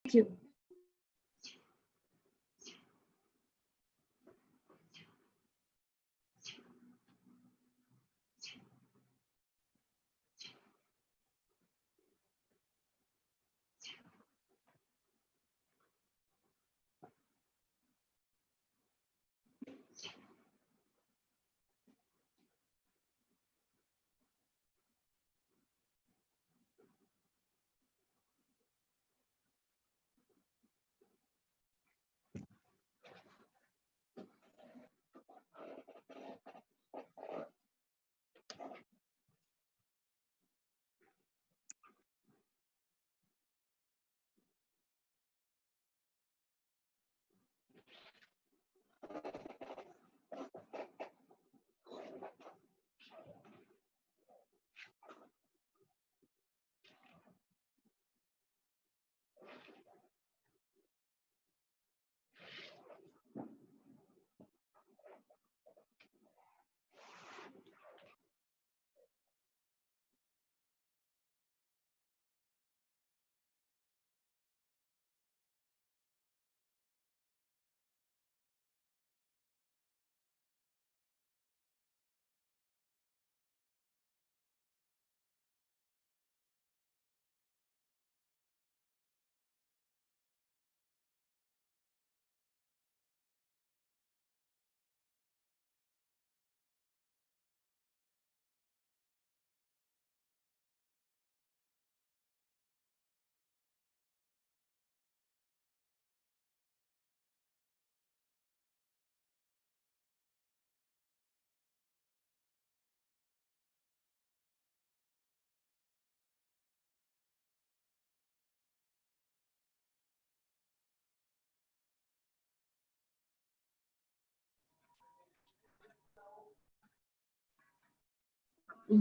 you.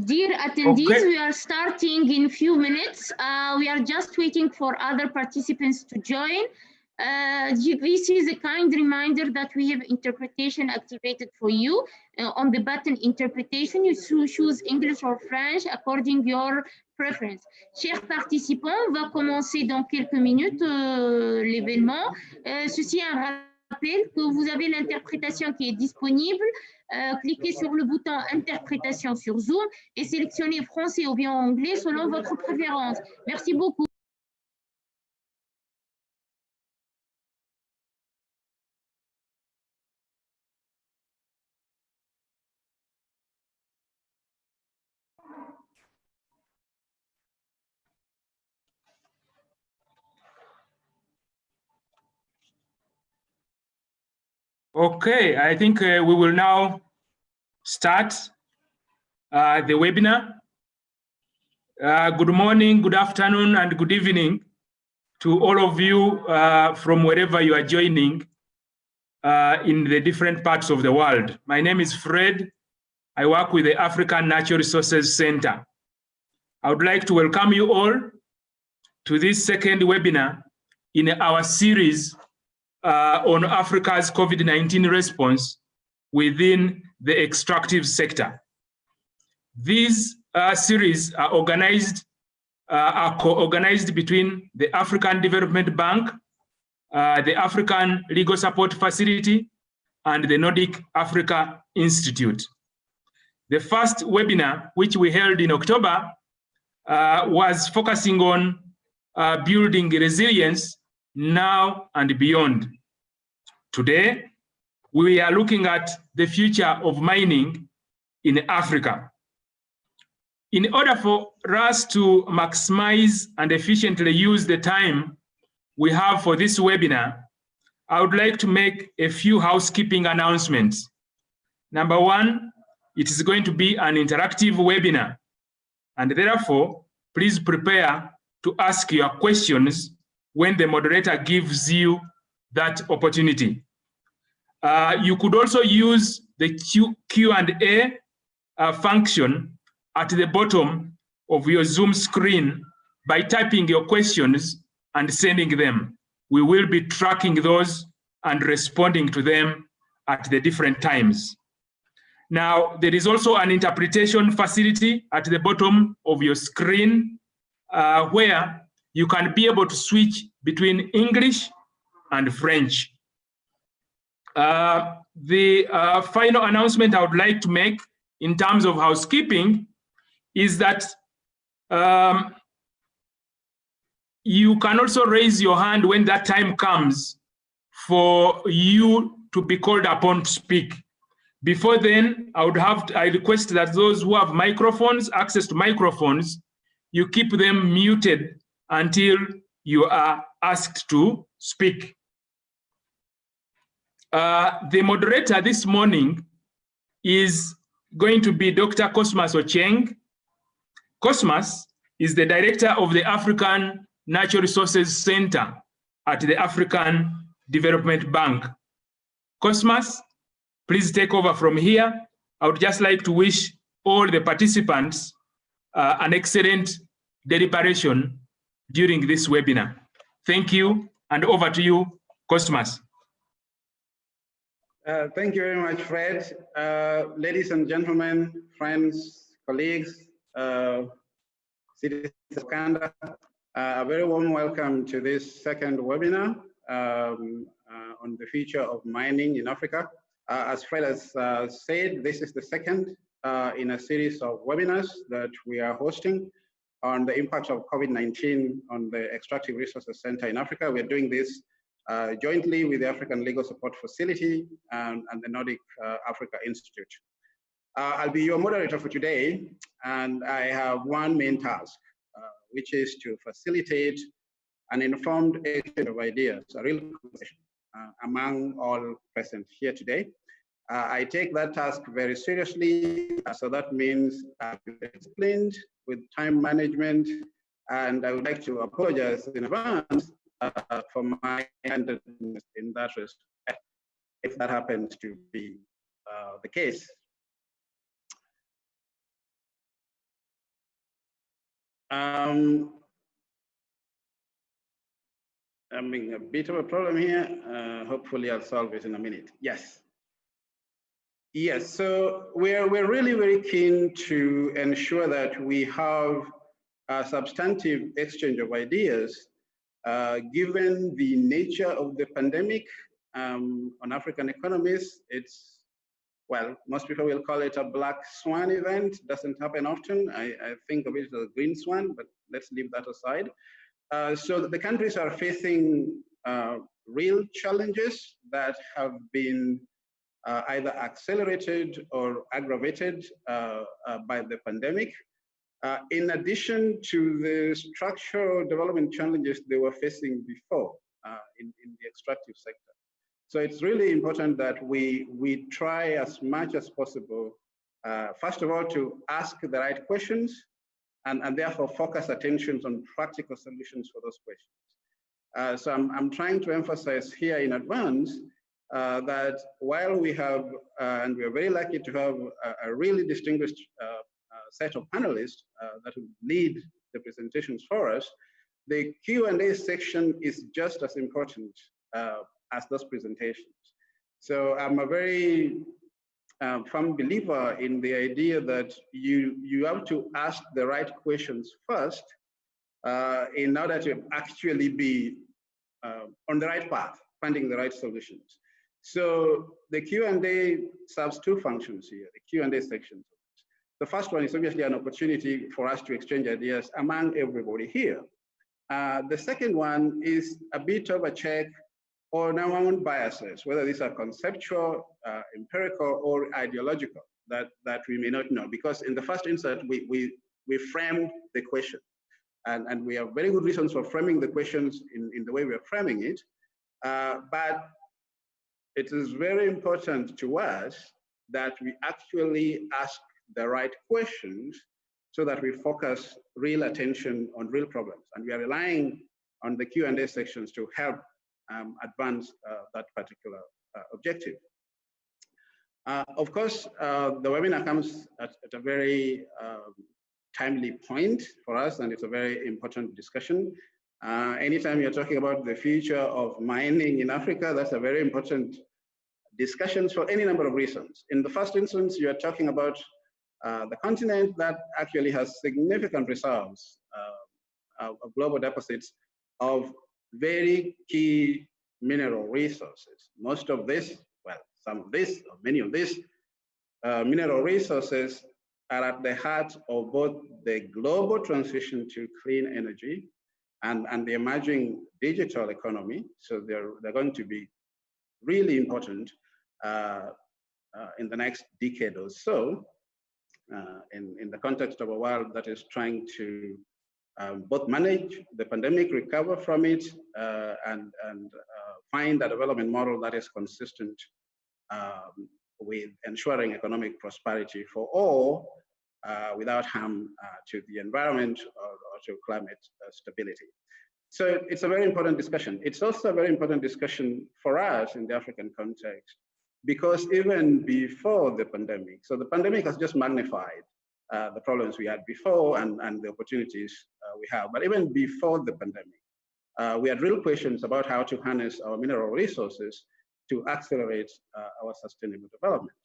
Dear attendees, we are starting in a few minutes. We are just waiting for other participants to join. This is a kind reminder that we have interpretation activated for you. On the button interpretation, you choose English or French according to your preference. Chers participants, on va commencer dans quelques minutes l'événement. Ceci est un rappel que vous avez l'interprétation qui est disponible. Cliquez sur le bouton interprétation sur Zoom et sélectionnez français ou bien anglais selon votre préférence. Merci beaucoup. Okay, I think we will now start the webinar. Good morning, good afternoon, and good evening to all of you from wherever you are joining in the different parts of the world. My name is Fred. I work with the African Natural Resources Center. I would like to welcome you all to this second webinar in our series on Africa's COVID-19 response within the extractive sector. These series are co-organized between the African Development Bank, the African Legal Support Facility, and the Nordic Africa Institute. The first webinar, which we held in October, was focusing on building resilience now and beyond. Today, we are looking at the future of mining in Africa. In order for us to maximize and efficiently use the time we have for this webinar, I would like to make a few housekeeping announcements. Number one, it is going to be an interactive webinar, and therefore, please prepare to ask your questions when the moderator gives you that opportunity. You could also use the Q&A function at the bottom of your Zoom screen by typing your questions and sending them. We will be tracking those and responding to them at the different times. Now, there is also an interpretation facility at the bottom of your screen where you can be able to switch between English and French. The final announcement I would like to make in terms of housekeeping is that you can also raise your hand when that time comes for you to be called upon to speak. Before then, I request that those who have microphones, access to microphones, you keep them muted until you are asked to speak. The moderator this morning is going to be Dr. Cosmas Ocheng. Cosmas is the director of the African Natural Resources Center at the African Development Bank. Cosmas, please take over from here. I would just like to wish all the participants an excellent deliberation during this webinar. Thank you, and over to you, Cosmas. Thank you very much, Fred. Ladies and gentlemen, friends, colleagues, citizens of Canada, a very warm welcome to this second webinar on the future of mining in Africa. As Fred has said, this is the second in a series of webinars that we are hosting on the impact of COVID-19 on the Extractive Resources Center in Africa. We're doing this jointly with the African Legal Support Facility and the Nordic Africa Institute. I'll be your moderator for today, and I have one main task, which is to facilitate an informed exchange of ideas, a real conversation among all present here today. I take that task very seriously, so that means I'm disciplined with time management, and I would like to apologize in advance for my handedness in that respect, if that happens to be the case. I'm having a bit of a problem here. Hopefully I'll solve it in a minute. Yes. Yes, so we're really very keen to ensure that we have a substantive exchange of ideas given the nature of the pandemic on African economies. It's, well, most people will call it a black swan event. Doesn't happen often. I think of it as a green swan, but let's leave that aside. So the countries are facing real challenges that have been either accelerated or aggravated by the pandemic, in addition to the structural development challenges they were facing before in the extractive sector. So it's really important that we try as much as possible, first of all, to ask the right questions and therefore focus attention on practical solutions for those questions. So I'm trying to emphasize here in advance that while we have, and we are very lucky to have a really distinguished set of panelists that will lead the presentations for us, the Q&A section is just as important as those presentations. So I'm a very firm believer in the idea that you have to ask the right questions first in order to actually be on the right path, finding the right solutions. So the Q&A serves two functions here, the Q&A sections. The first one is obviously an opportunity for us to exchange ideas among everybody here. The second one is a bit of a check on our own biases, whether these are conceptual, empirical, or ideological, that we may not know. Because in the first instance, we framed the question. And we have very good reasons for framing the questions in the way we are framing it. But it is very important to us that we actually ask the right questions so that we focus real attention on real problems. And we are relying on the Q&A sections to help advance that particular objective. Of course, the webinar comes at a very timely point for us, and it's a very important discussion. Anytime you're talking about the future of mining in Africa, that's a very important discussion for any number of reasons. In the first instance, you are talking about the continent that actually has significant reserves global deposits of very key mineral resources. Most of this, well, some of this, or many of these mineral resources are at the heart of both the global transition to clean energy and the emerging digital economy. So they're going to be really important in the next decade or so, in the context of a world that is trying to both manage the pandemic, recover from it, and find a development model that is consistent with ensuring economic prosperity for all without harm to the environment or to climate stability. So it's a very important discussion. It's also a very important discussion for us in the African context, because even before the pandemic, so the pandemic has just magnified the problems we had before and the opportunities we have. But even before the pandemic, we had real questions about how to harness our mineral resources to accelerate our sustainable development.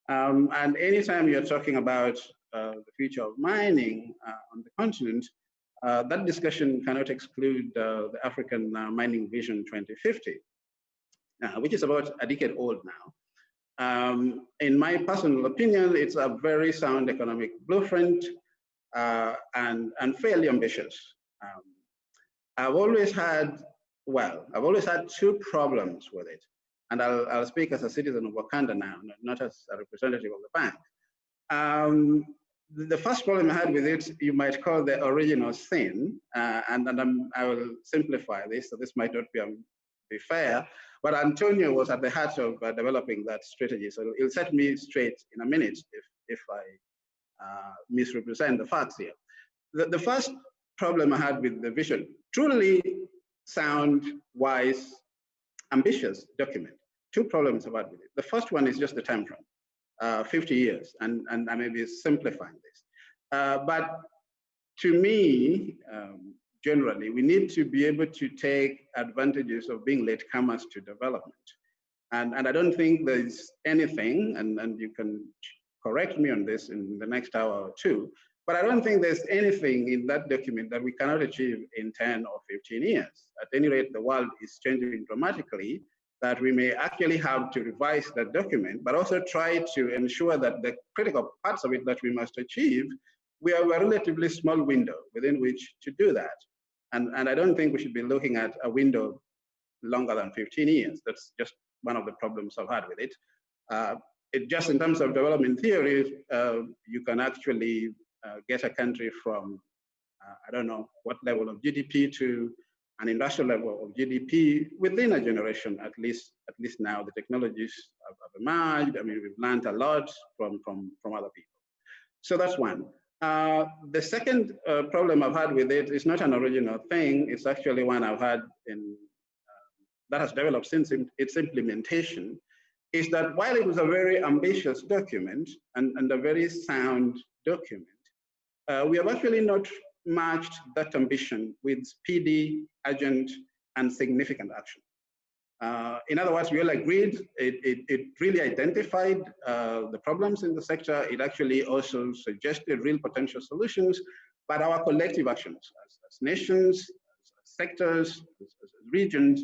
And anytime you're talking about the future of mining on the continent, that discussion cannot exclude the African Mining Vision 2050, which is about a decade old now. In my personal opinion, it's a very sound economic blueprint and fairly ambitious. I've always had two problems with it. And I'll speak as a citizen of Wakanda now, not as a representative of the bank. The first problem I had with it, you might call the original sin, and I will simplify this, so this might not be fair, but Antonio was at the heart of developing that strategy. So he'll set me straight in a minute if I misrepresent the facts here. The first problem I had with the vision, truly sound, wise, ambitious document. Two problems about it. The first one is just the time frame, 50 years, and I may be simplifying this. But to me, generally, we need to be able to take advantages of being latecomers to development. And I don't think there's anything, and you can correct me on this in the next hour or two, but I don't think there's anything in that document that we cannot achieve in 10 or 15 years. At any rate, the world is changing dramatically, that we may actually have to revise that document, but also try to ensure that the critical parts of it that we must achieve, we have a relatively small window within which to do that. And I don't think we should be looking at a window longer than 15 years. That's just one of the problems I've had with it. Just in terms of development theory, you can actually get a country from, I don't know what level of GDP to an industrial level of GDP within a generation, at least now. The technologies have emerged. I mean, we've learned a lot from other people. So that's one. The second problem I've had with it is not an original thing. It's actually one I've had that has developed since its implementation, is that while it was a very ambitious document and a very sound document, we have actually not matched that ambition with speedy, urgent, and significant action. In other words, we all agreed it really identified the problems in the sector. It actually also suggested real potential solutions, but our collective actions as nations, as sectors, as regions,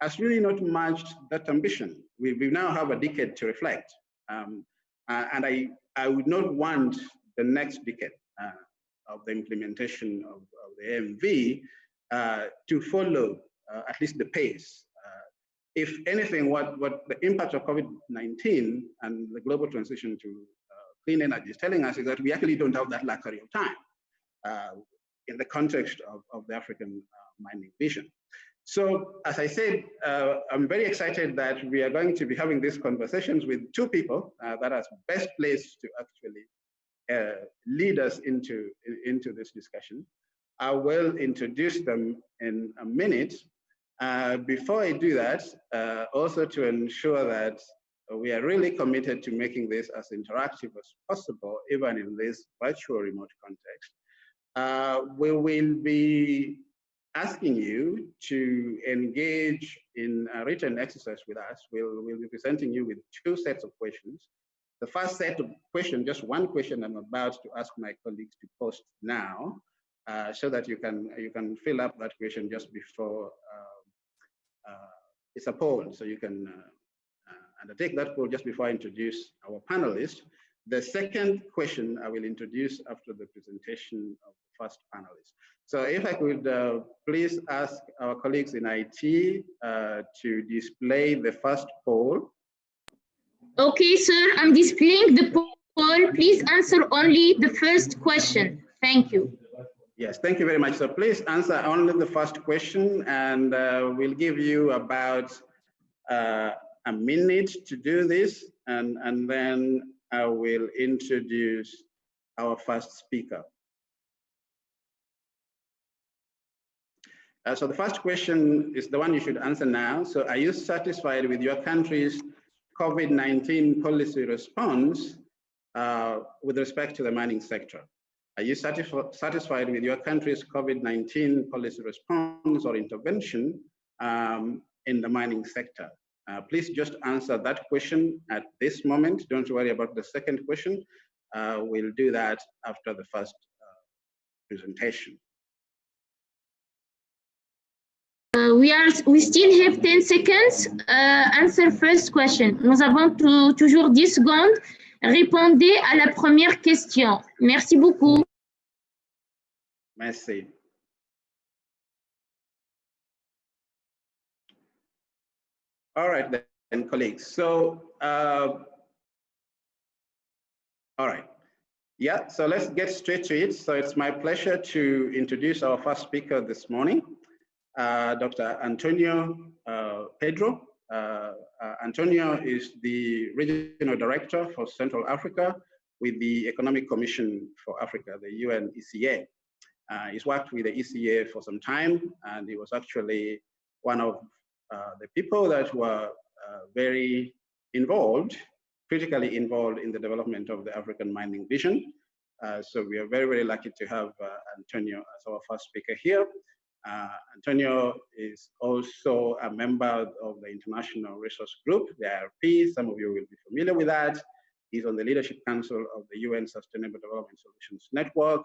has really not matched that ambition. We now have a decade to reflect. And I would not want the next decade of the implementation of the AMV to follow at least the pace. If anything, what the impact of COVID-19 and the global transition to clean energy is telling us is that we actually don't have that luxury of time in the context of the African mining vision. So as I said, I'm very excited that we are going to be having these conversations with two people that are best placed to actually lead us into this discussion. I will introduce them in a minute. Before I do that, also to ensure that we are really committed to making this as interactive as possible, even in this virtual remote context, we will be asking you to engage in a written exercise with us. We'll be presenting you with two sets of questions. The first set of questions, just one question I'm about to ask my colleagues to post now, so that you can fill up that question just before it's a poll. So you can undertake that poll just before I introduce our panelists. The second question I will introduce after the presentation of the first panelist. So if I could please ask our colleagues in IT to display the first poll. Okay, sir, I'm displaying the poll. Please answer only the first question. Thank you. Yes, thank you very much. So please answer only the first question, and we'll give you about a minute to do this, and then I will introduce our first speaker. So the first question is the one you should answer now. So are you satisfied with your country's COVID-19 policy response with respect to the mining sector? Are you satisfied with your country's COVID-19 policy response or intervention in the mining sector? Please just answer that question at this moment. Don't worry about the second question. We'll do that after the first presentation. We still have 10 seconds. Answer first question. Nous avons toujours 10 secondes. Répondez à la première question. Merci beaucoup. Merci. All right, then, colleagues. So, all right. Yeah, so let's get straight to it. So it's my pleasure to introduce our first speaker this morning, Dr. Antonio Pedro. Antonio is the Regional Director for Central Africa with the Economic Commission for Africa, the UN ECA. He's worked with the ECA for some time, and he was actually one of the people that were very involved, critically involved in the development of the African mining vision. So we are very, very lucky to have Antonio as our first speaker here. Antonio is also a member of the International Resource Group, the IRP. Some of you will be familiar with that. He's on the Leadership Council of the UN Sustainable Development Solutions Network,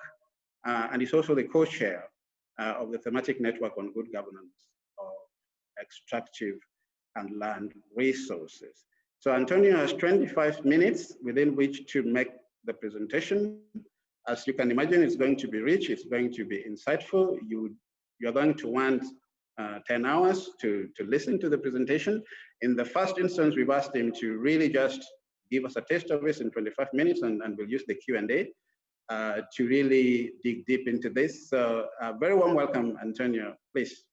and he's also the co-chair of the Thematic Network on Good Governance of Extractive and Land Resources. So Antonio has 25 minutes within which to make the presentation. As you can imagine, it's going to be rich, it's going to be insightful. You're going to want 10 hours to listen to the presentation. In the first instance, we've asked him to really just give us a taste of this in 25 minutes, and we'll use the Q&A to really dig deep into this. So very warm welcome, Antonio, please.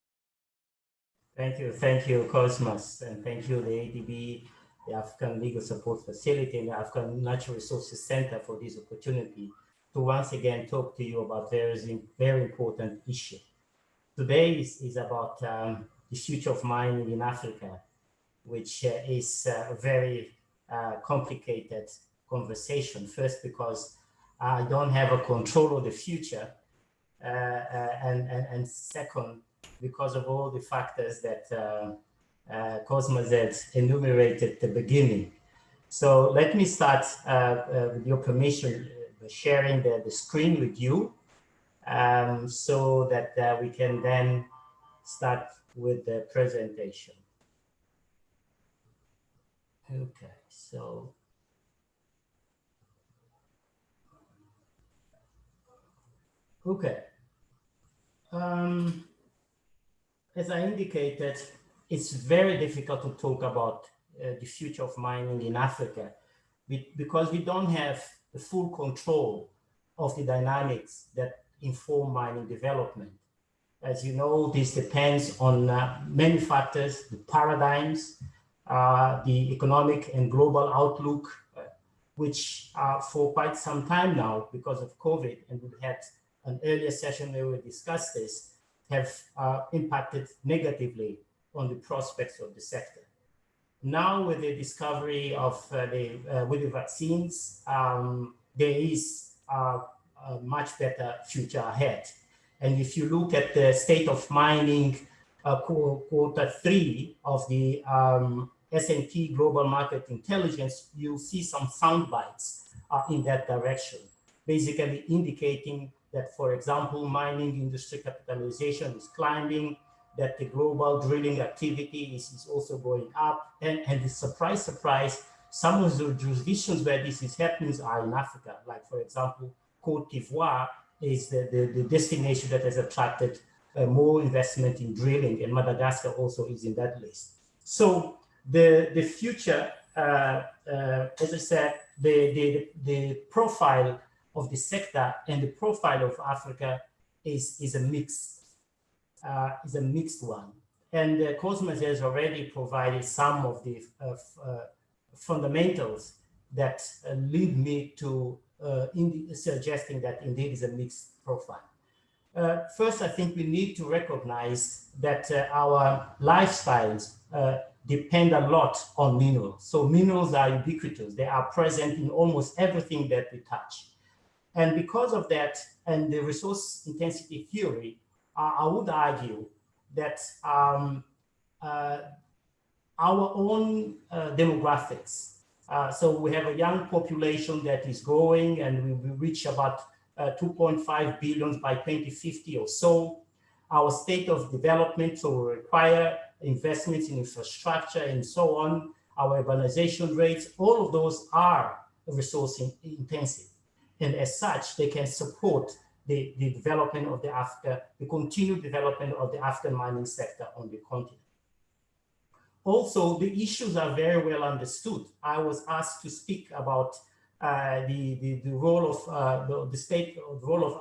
Thank you, Cosmos, and thank you, the ADB, the African Legal Support Facility, and the African Natural Resources Center for this opportunity to once again talk to you about very important issue. Today is about the future of mining in Africa, which is a very complicated conversation. First, because I don't have a control of the future, and second, because of all the factors that Cosmos had enumerated at the beginning. So let me start with your permission, sharing the screen with you, so that we can then start with the presentation. Okay, so. Okay. As I indicated, it's very difficult to talk about the future of mining in Africa because we don't have the full control of the dynamics that inform mining development. As you know, this depends on many factors, the paradigms, the economic and global outlook, which for quite some time now, because of COVID, and we had an earlier session where we discussed this, have impacted negatively on the prospects of the sector. Now, with the discovery of with the vaccines, there is a much better future ahead. And if you look at the state of mining, Q3 of the S&P Global Market Intelligence, you'll see some sound bites in that direction, basically indicating that, for example, mining industry capitalization is climbing, that the global drilling activity is also going up, and the surprise, some of the jurisdictions where this is happening are in Africa. Like, for example, Cote d'Ivoire is the destination that has attracted more investment in drilling, and Madagascar also is in that list. So the future, as I said, the profile of the sector and the profile of Africa is a mixed one. And Cosmos has already provided some of the fundamentals that lead me to suggesting that indeed is a mixed profile. First, I think we need to recognize that our lifestyles depend a lot on minerals. So minerals are ubiquitous. They are present in almost everything that we touch. And because of that, and the resource intensity theory, I would argue that our own demographics, so we have a young population that is growing, and we will reach about 2.5 billion by 2050 or so. Our state of development, so we require investments in infrastructure and so on, our urbanization rates, all of those are resource intensive. And as such, they can support the development of the continued development of the African mining sector on the continent. Also, the issues are very well understood. I was asked to speak about the role of the role of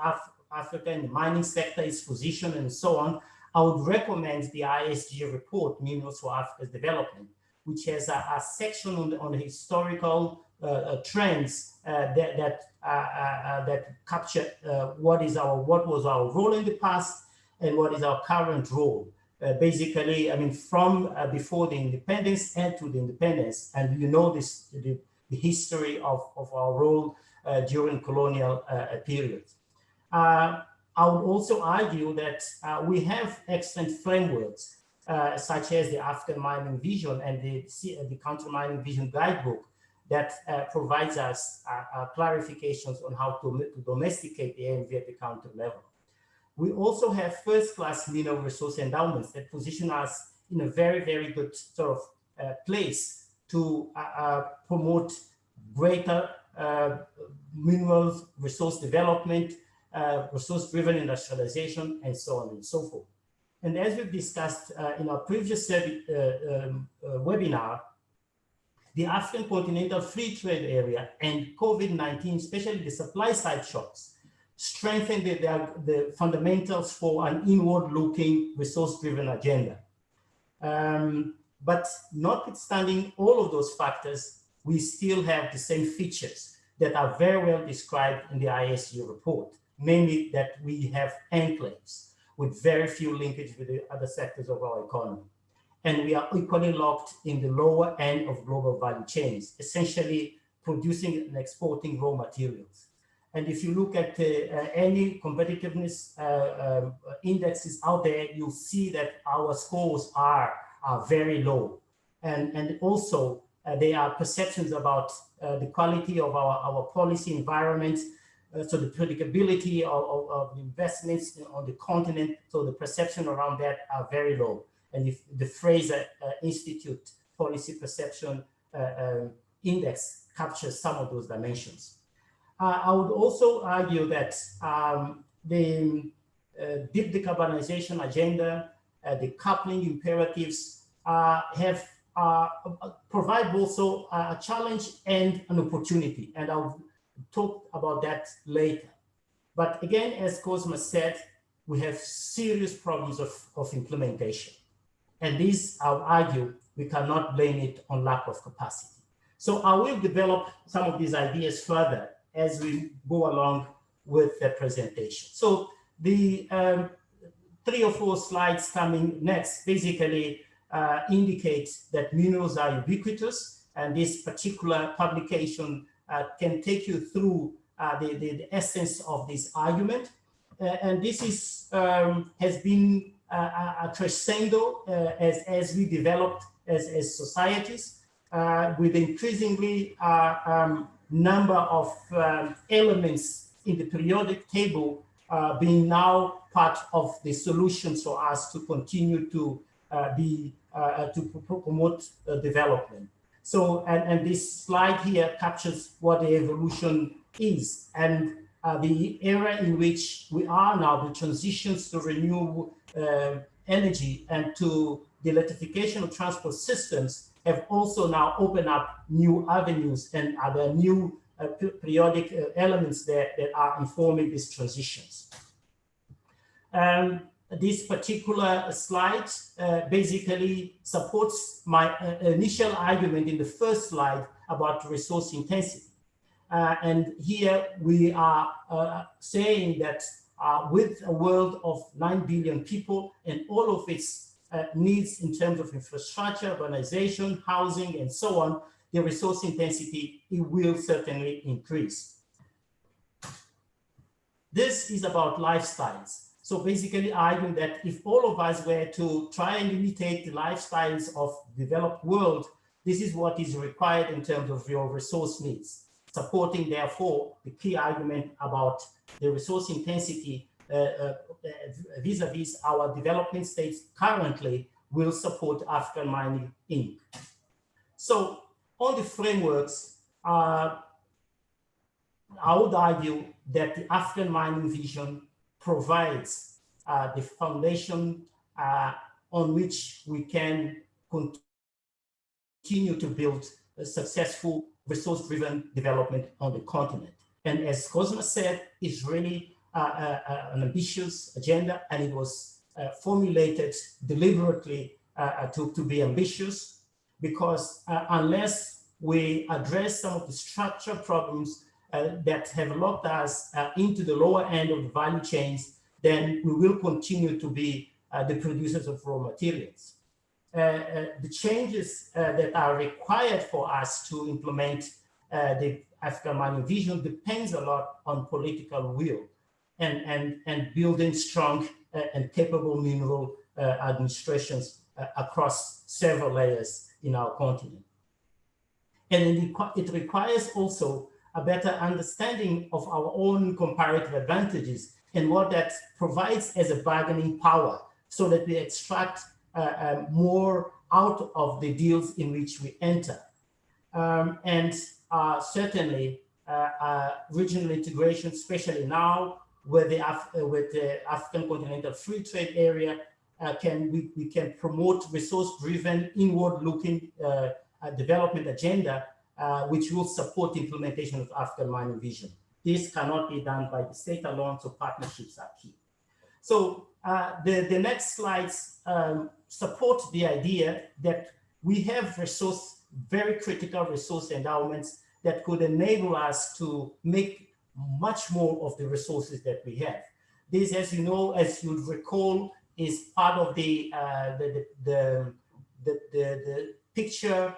Africa in the mining sector, its position, and so on. I would recommend the ISG report, Minerals for Africa's Development, which has a section on the historical trends that capture what was our role in the past and what is our current role. Basically, I mean, from before the independence and to the independence, and you know this, the history of our role during colonial periods. I would also argue that we have excellent frameworks, such as the African Mining Vision and the Counter Mining Vision Guidebook that provides us clarifications on how to domesticate the AMV at the country level. We also have first-class mineral resource endowments that position us in a very, very good sort of place to promote greater minerals resource development, resource-driven industrialization, and so on and so forth. And as we've discussed in our previous webinar, the African Continental Free Trade Area and COVID-19, especially the supply side shocks, strengthen the fundamentals for an inward-looking resource-driven agenda. But notwithstanding all of those factors, we still have the same features that are very well described in the ISG report, namely that we have enclaves with very few linkage with the other sectors of our economy. And we are equally locked in the lower end of global value chains, essentially producing and exporting raw materials. And if you look at any competitiveness indexes out there, you'll see that our scores are very low. And also, there are perceptions about the quality of our policy environment, so the predictability of investments on the continent, so the perception around that are very low. And if the Fraser Institute Policy Perception Index captures some of those dimensions. I would also argue that the deep decarbonization agenda, the coupling imperatives provide also a challenge and an opportunity. And I'll talk about that later. But again, as Cosmas said, we have serious problems of implementation. And this, I'll argue, we cannot blame it on lack of capacity. So I will develop some of these ideas further as we go along with the presentation. So the 3 or 4 slides coming next basically indicate that minerals are ubiquitous, and this particular publication can take you through the essence of this argument. And this is has been a crescendo as we developed as societies, with increasingly number of elements in the periodic table being now part of the solutions for us to continue to promote development. So, and this slide here captures what the evolution is, and the era in which we are now, the transitions to renewable energy and to the electrification of transport systems have also now opened up new avenues, and other new periodic elements that are informing these transitions. This particular slide basically supports my initial argument in the first slide about resource intensity. And here we are saying that with a world of 9 billion people and all of its needs in terms of infrastructure, urbanization, housing, and so on, the resource intensity, it will certainly increase. This is about lifestyles. So basically arguing that if all of us were to try and imitate the lifestyles of the developed world, this is what is required in terms of your resource needs, supporting therefore the key argument about the resource intensity vis-a-vis our developing states currently will support African Mining Inc. So on the frameworks, I would argue that the African Mining Vision provides the foundation on which we can continue to build a successful resource-driven development on the continent. And as Cosma said, it's really an ambitious agenda, and it was formulated deliberately to be ambitious, because unless we address some of the structural problems that have locked us into the lower end of the value chains, then we will continue to be the producers of raw materials. The changes that are required for us to implement the African Mining Vision depends a lot on political will and building strong and capable mineral administrations across several layers in our continent. And it requires also a better understanding of our own comparative advantages and what that provides as a bargaining power, so that we extract more out of the deals in which we enter. Certainly, regional integration, especially now with the African Continental Free Trade Area, we can promote resource-driven, inward-looking development agenda, which will support the implementation of African Mining Vision. This cannot be done by the state alone, so partnerships are key. So the next slides support the idea that we have very critical resource endowments that could enable us to make much more of the resources that we have. This, as you know, as you recall, is part of the picture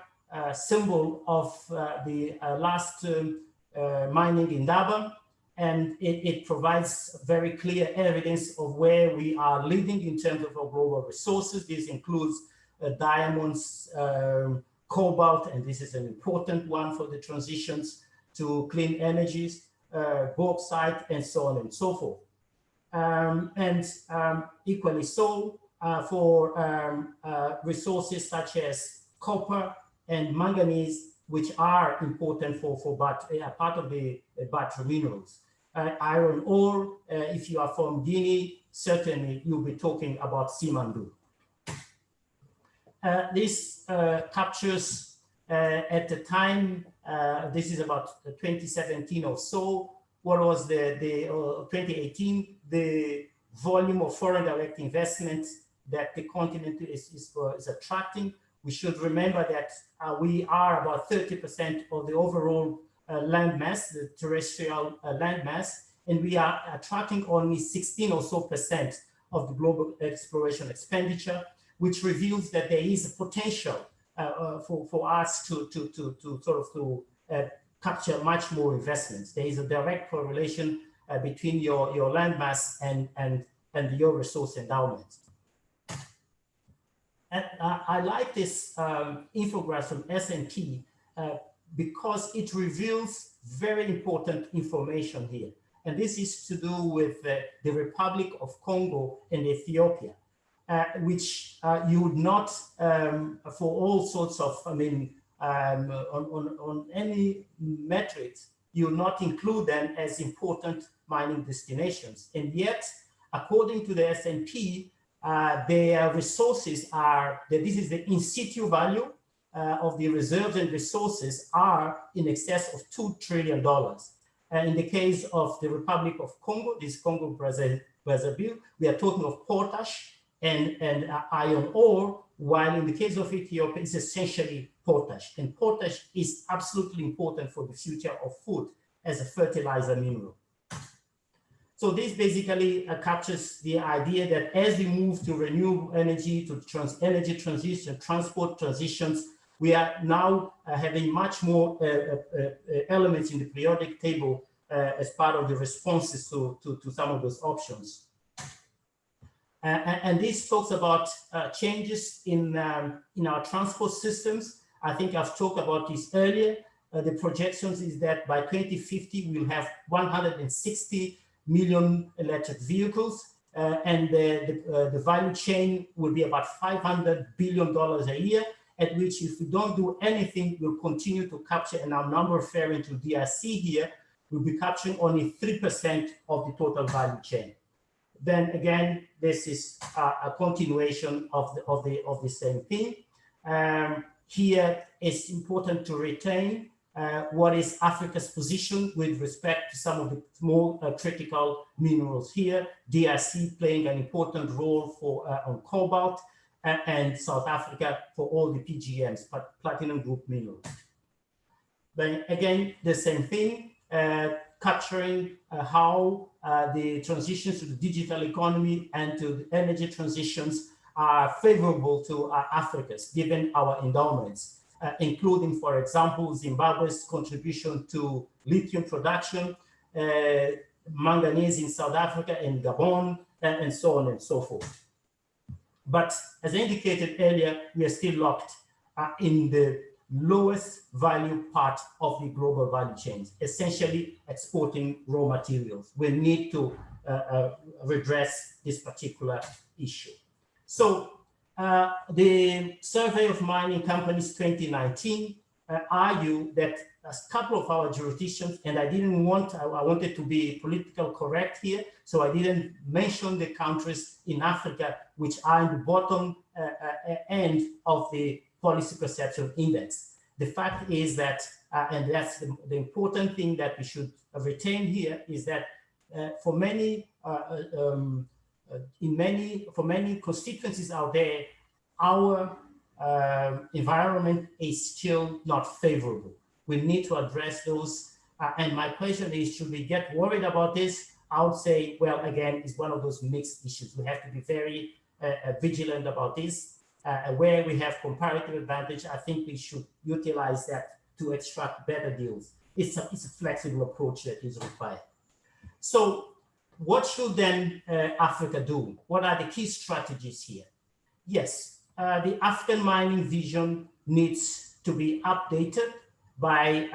symbol of the last mining in Durban, and it provides very clear evidence of where we are leading in terms of our global resources. This includes diamonds, cobalt, and this is an important one for the transitions to clean energies, bauxite, and so on and so forth. Equally so for resources such as copper and manganese, which are important for part of the battery minerals. Iron ore, if you are from Guinea, certainly you'll be talking about Simandou. This captures at the time, this is about 2017 or so, what was the 2018, the volume of foreign direct investment that the continent is attracting. We should remember that we are about 30% of the overall land mass, the terrestrial land mass, and we are attracting only 16% or so of the global exploration expenditure, which reveals that there is a potential for us to capture much more investments. There is a direct correlation between your land mass and your resource endowment. And I like this infographic from S&P because it reveals very important information here. and this is to do with the Republic of Congo and Ethiopia, which you would not, for all sorts of, on any metrics, you will not include them as important mining destinations. And yet, according to the S&P, their resources are, this is the in situ value of the reserves and resources are in excess of $2 trillion. In the case of the Republic of Congo, this Congo Brazzaville, we are talking of potash and iron ore, while in the case of Ethiopia, it's essentially potash. And potash is absolutely important for the future of food as a fertilizer mineral. So this basically captures the idea that as we move to renewable energy, to energy transition, transport transitions, we are now having much more elements in the periodic table as part of the responses to some of those options. And this talks about changes in our transport systems. I think I've talked about this earlier. The projections is that by 2050, we'll have 160 million electric vehicles, and the value chain will be about $500 billion a year, at which if we don't do anything, we'll continue to capture, and I'm now referring to DRC here, we'll be capturing only 3% of the total value chain. Then again, this is a continuation of the same thing. Here, it's important to retain what is Africa's position with respect to some of the more critical minerals here. DRC playing an important role for on cobalt, and South Africa for all the PGMs, but platinum group minerals. Then again, the same thing, capturing how the transitions to the digital economy and to the energy transitions are favorable to Africa's, given our endowments, including, for example, Zimbabwe's contribution to lithium production, manganese in South Africa and Gabon, and so on and so forth. But as I indicated earlier, we are still locked in the lowest value part of the global value chains, essentially exporting raw materials. We need to redress this particular issue. So the Survey of Mining Companies 2019 argue that a couple of our jurisdictions, and I wanted to be political correct here, so I didn't mention the countries in Africa which are in the bottom end of the policy perception index. The fact is that, and that's the important thing that we should retain here, is that for many constituencies out there, our environment is still not favorable. We need to address those. And my question is, should we get worried about this? I would say, well, again, it's one of those mixed issues. We have to be very vigilant about this. Where we have comparative advantage, I think we should utilize that to extract better deals. It's a flexible approach that is required. So what should then Africa do? What are the key strategies here? Yes, the African mining vision needs to be updated by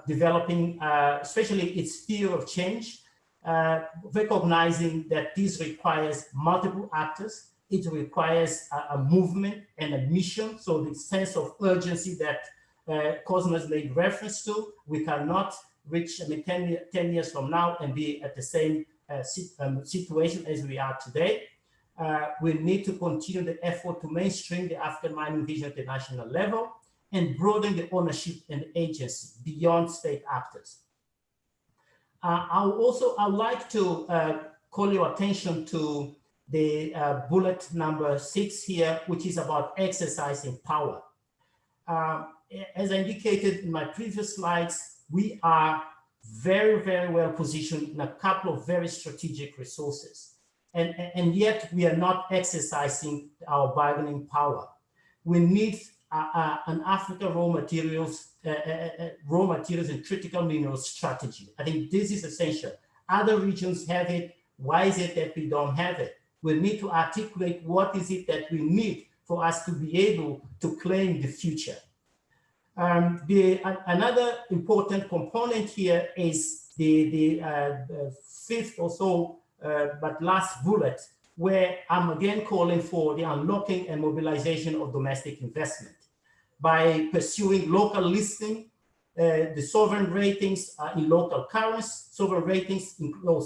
developing, especially its theory of change, recognizing that this requires multiple actors. It requires a movement and a mission. So the sense of urgency that Cosmos made reference to, we cannot reach 10 years from now and be at the same situation as we are today. We need to continue the effort to mainstream the African mining vision at the national level and broaden the ownership and agency beyond state actors. I'd like to call your attention to the bullet number 6 here, which is about exercising power. As I indicated in my previous slides, we are very, very well positioned in a couple of very strategic resources. And yet we are not exercising our bargaining power. We need an Africa raw materials and critical minerals strategy. I think this is essential. Other regions have it. Why is it that we don't have it? We need to articulate what is it that we need for us to be able to claim the future. Another important component here is the fifth or so, but last bullet, where I'm again calling for the unlocking and mobilization of domestic investment by pursuing local listing, the sovereign ratings in local currency, sovereign ratings,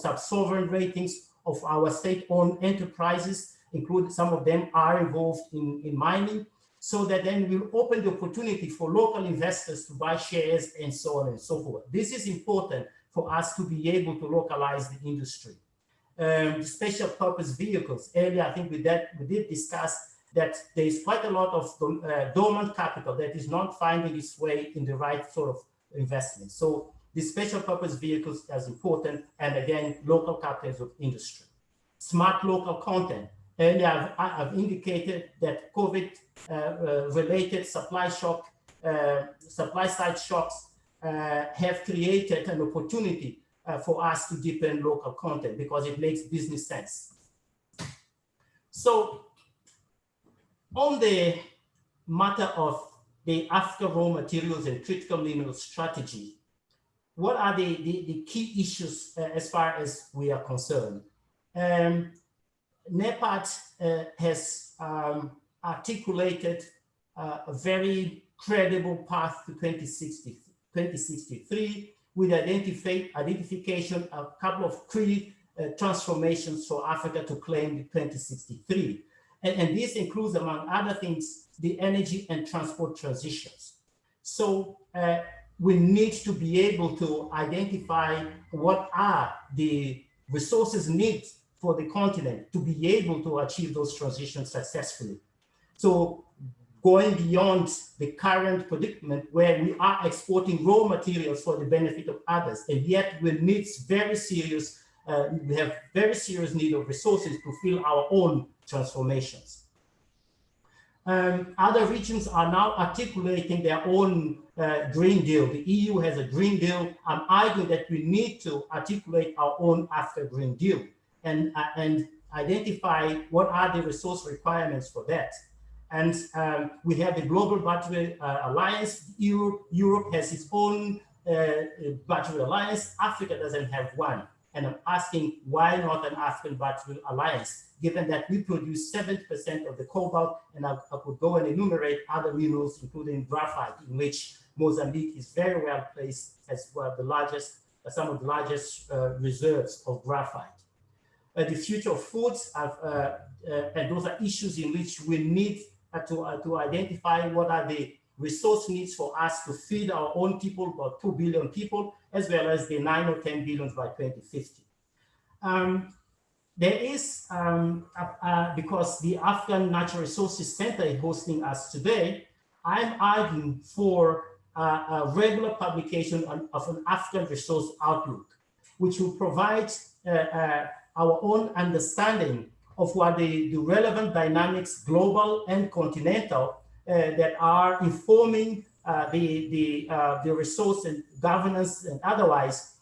sub-sovereign ratings of our state-owned enterprises, including some of them are involved in mining, so that then we'll open the opportunity for local investors to buy shares and so on and so forth. This is important for us to be able to localize the industry. The special purpose vehicles, earlier I think we did discuss that there is quite a lot of dormant capital that is not finding its way in the right sort of investment. So the special purpose vehicles is important, and again, local capitals of industry. Smart local content. Earlier, I've indicated that COVID-related supply side shocks have created an opportunity for us to deepen local content because it makes business sense. So, on the matter of the Africa raw materials and critical minerals strategy, what are the key issues as far as we are concerned? NEPAD has articulated a very credible path to 2063 with identification of a couple of key transformations for Africa to claim 2063. And this includes, among other things, the energy and transport transitions. So we need to be able to identify what are the resources needed for the continent to be able to achieve those transitions successfully. So going beyond the current predicament where we are exporting raw materials for the benefit of others, and yet we need very serious, we have very serious need of resources to fuel our own transformations. Other regions are now articulating their own Green Deal. The EU has a Green Deal. I'm arguing that we need to articulate our own Africa Green Deal and identify what are the resource requirements for that. And we have the Global Battery Alliance. Europe has its own battery alliance. Africa doesn't have one. And I'm asking, why not an African Battery Alliance, given that we produce 70% of the cobalt, and I could go and enumerate other minerals, including graphite, in which Mozambique is very well placed as one of the largest, some of the largest reserves of graphite. The future of foods, and those are issues in which we need to identify what are the resource needs for us to feed our own people, about 2 billion people, as well as the 9 or 10 billion by 2050. There is, because the African Natural Resources Center is hosting us today, I'm arguing for a regular publication of an African resource outlook, which will provide our own understanding of what the relevant dynamics, global and continental, that are informing the resource and governance and otherwise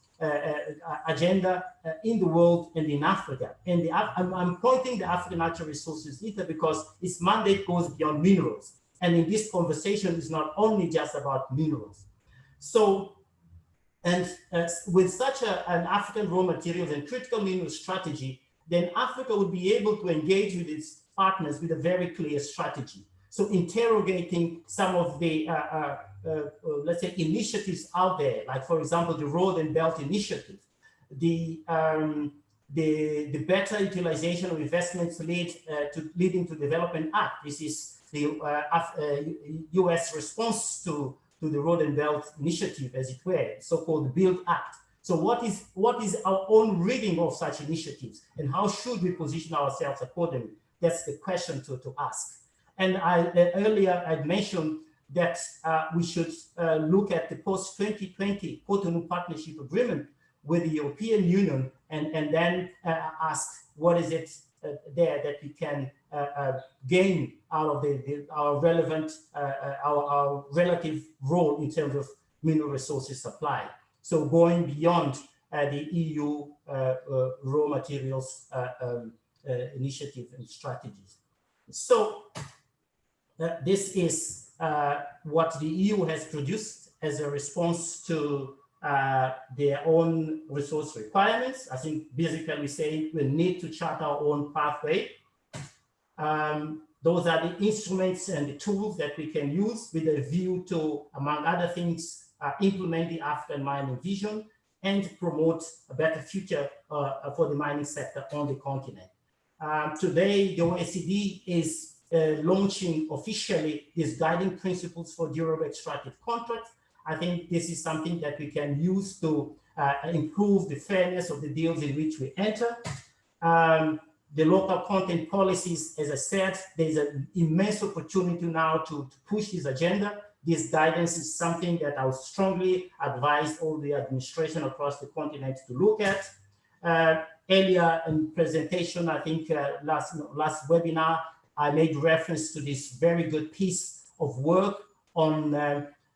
agenda in the world and in Africa. And I'm pointing the African Natural Resources Center because its mandate goes beyond minerals. And in this conversation, it's not only just about minerals. So, and with such an African raw materials and critical minerals strategy, then Africa would be able to engage with its partners with a very clear strategy. So interrogating some of the, let's say, initiatives out there, like, for example, the Road and Belt Initiative, the Better Utilization of Investments Leading to Development Act. This is the US response to the Road and Belt Initiative, as it were, so-called BUILD Act. So what is our own reading of such initiatives, and how should we position ourselves accordingly? That's the question to ask. And earlier I mentioned that we should look at the post-2020 Cotonou Partnership Agreement with the European Union, and then ask what is it there that we can gain out of our relevant, our relative role in terms of mineral resources supply. So going beyond the EU raw materials initiative and strategies. So this is what the EU has produced as a response to their own resource requirements. I think basically we say we need to chart our own pathway. Those are the instruments and the tools that we can use with a view to, among other things, implement the African mining vision and promote a better future for the mining sector on the continent. Today, the OECD is launching officially its guiding principles for durable extractive contracts. I think this is something that we can use to improve the fairness of the deals in which we enter. The local content policies, as I said, there's an immense opportunity now to push this agenda. This guidance is something that I would strongly advise all the administration across the continent to look at. Earlier in presentation, I think last webinar, I made reference to this very good piece of work on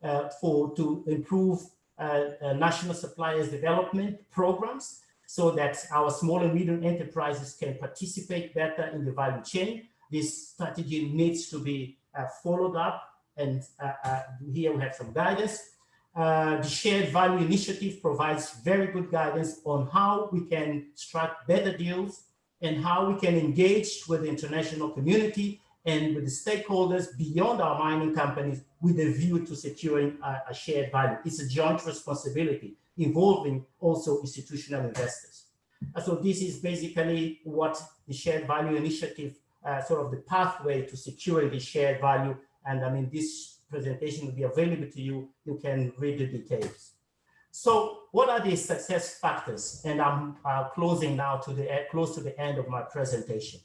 to improve national suppliers development programs, so that our small and medium enterprises can participate better in the value chain. This strategy needs to be followed up, and here we have some guidance. The Shared Value Initiative provides very good guidance on how we can strike better deals and how we can engage with the international community and with the stakeholders beyond our mining companies with a view to securing a shared value. It's a joint responsibility involving also institutional investors. So this is basically what the Shared Value Initiative, sort of the pathway to securing the shared value. And I mean, this presentation will be available to you. You can read the details. So what are the success factors? And I'm closing now to close to the end of my presentation.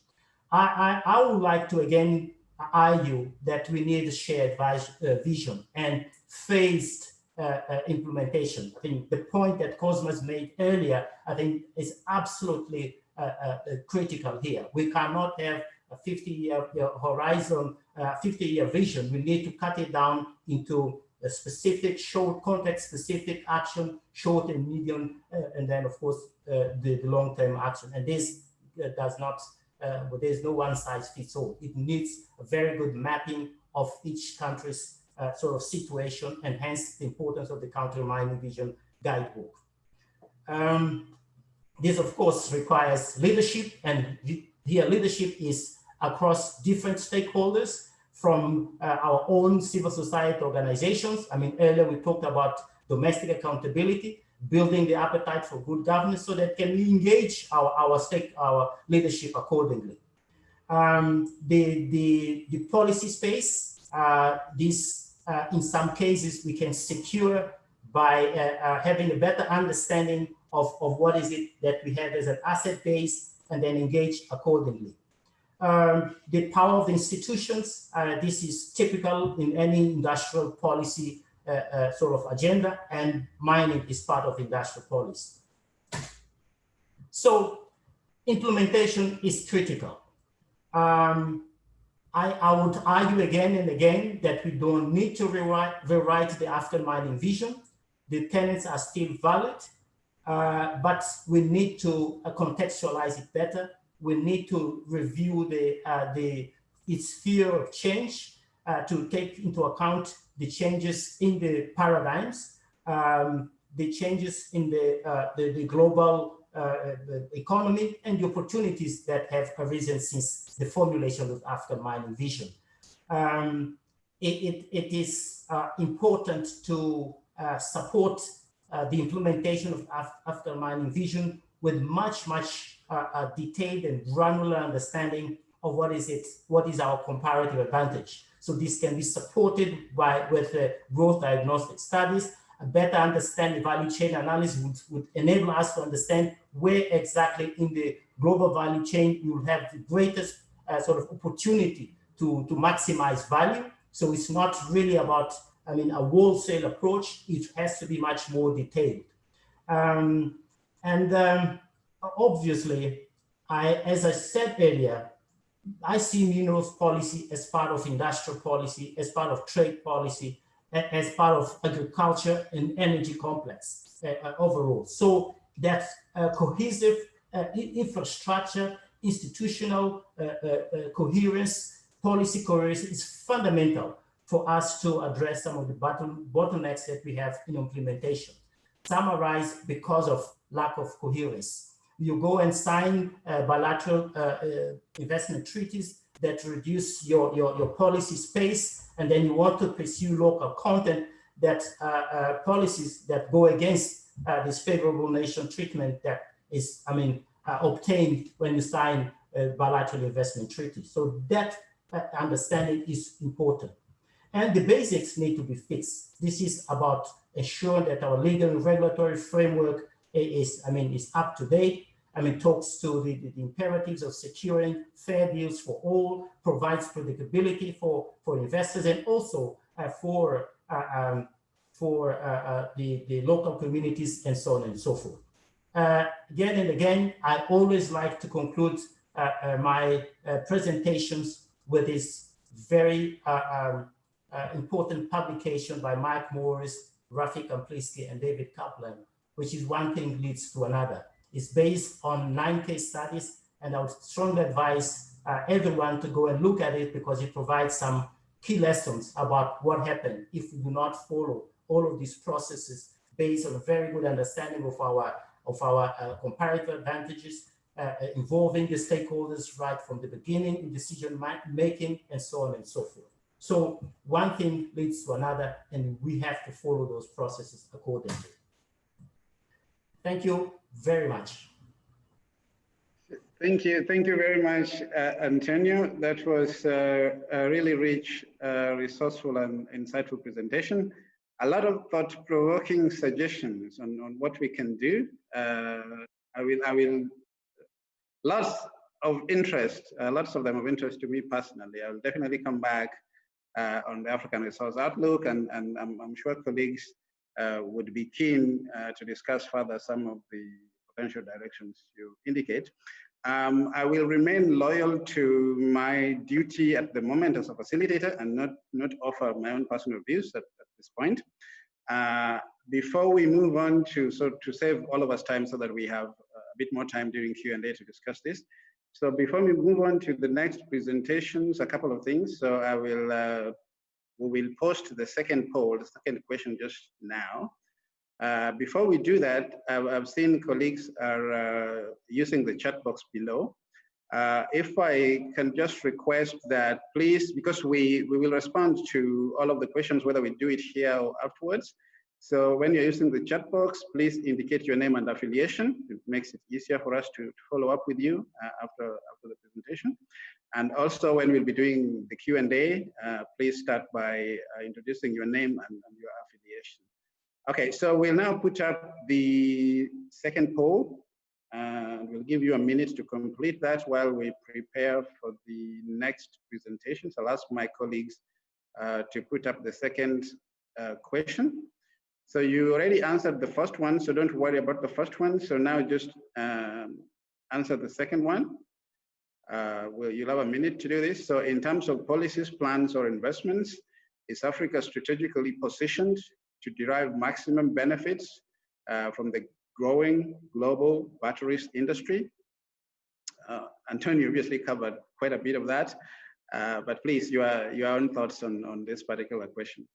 I would like to again argue that we need a shared vision and phased implementation. I think the point that Cosmas made earlier, I think, is absolutely critical here. We cannot have a 50-year horizon, 50-year vision. We need to cut it down into a specific, short, context-specific action, short and medium, and then, of course, the long-term action. And this does not, there's no one-size-fits-all. It needs a very good mapping of each country's sort of situation, and hence the importance of the Country Mining Vision Guidebook. This, of course, requires leadership, and here leadership is across different stakeholders, from our own civil society organizations. I mean, earlier we talked about domestic accountability, building the appetite for good governance so that can we engage our leadership accordingly. The policy space, in some cases we can secure by having a better understanding of what is it that we have as an asset base, and then engage accordingly. The power of the institutions, this is typical in any industrial policy sort of agenda, and mining is part of industrial policy. So implementation is critical. I would argue again and again that we don't need to rewrite the African mining vision. The tenets are still valid, but we need to contextualize it better. We need to review its sphere of change to take into account the changes in the paradigms, the changes in the global economy, and the opportunities that have arisen since the formulation of African mining vision. It is important to support the implementation of African mining vision with much detailed and granular understanding of what is our comparative advantage. So this can be supported with growth diagnostic studies. A better understanding value chain analysis would enable us to understand where exactly in the global value chain we will have the greatest sort of opportunity to maximize value. So it's not really about, I mean, a wholesale approach. It has to be much more detailed. Obviously, as I said earlier, I see minerals policy as part of industrial policy, as part of trade policy, as part of agriculture and energy complex overall. So that cohesive infrastructure, institutional coherence, policy coherence is fundamental for us to address some of the bottlenecks that we have in implementation. some arise because of lack of coherence. You go and sign bilateral investment treaties that reduce your policy space, and then you want to pursue local content that policies that go against this favorable nation treatment that is, obtained when you sign a bilateral investment treaty. So that understanding is important. And the basics need to be fixed. This is about ensuring that our legal and regulatory framework is up to date. Talks to the imperatives of securing fair deals for all, provides predictability for investors, and also for the local communities, and so on and so forth. Again and again, I always like to conclude my presentations with this very important publication by Mike Morris, Rafik Ampliski, and David Kaplan, which is One Thing Leads to Another. It's based on 9 case studies, and I would strongly advise everyone to go and look at it, because it provides some key lessons about what happened if we do not follow all of these processes based on a very good understanding of our comparative advantages, involving the stakeholders right from the beginning in decision making, and so on and so forth. So one thing leads to another, and we have to follow those processes accordingly. Thank you very much. Thank you very much, Antonio. That was a really rich, resourceful, and insightful presentation. A lot of thought-provoking suggestions on what we can do. I will. Lots of interest, lots of them of interest to me personally. I will definitely come back on the African Resource Outlook, and I'm sure colleagues would be keen to discuss further some of the potential directions you indicate. I will remain loyal to my duty at the moment as a facilitator, and not offer my own personal views at this point. Before we move on to save all of us time, so that we have a bit more time during Q&A to discuss this. So before we move on to the next presentations, a couple of things. So we will post the second poll, the second question just now. Before we do that, I've seen colleagues are using the chat box below. If I can just request that, please, because we will respond to all of the questions, whether we do it here or afterwards. So when you're using the chat box, please indicate your name and affiliation. It makes it easier for us to follow up with you after the presentation. And also, when we'll be doing the Q&A, please start by introducing your name and your affiliation. Okay, so we'll now put up the second poll. We'll give you a minute to complete that while we prepare for the next presentations. I'll ask my colleagues to put up the second question. So you already answered the first one, so don't worry about the first one. So now just answer the second one. You'll have a minute to do this. So in terms of policies, plans, or investments, is Africa strategically positioned to derive maximum benefits from the growing global batteries industry? Antonio obviously covered quite a bit of that, but please, your own thoughts on this particular question.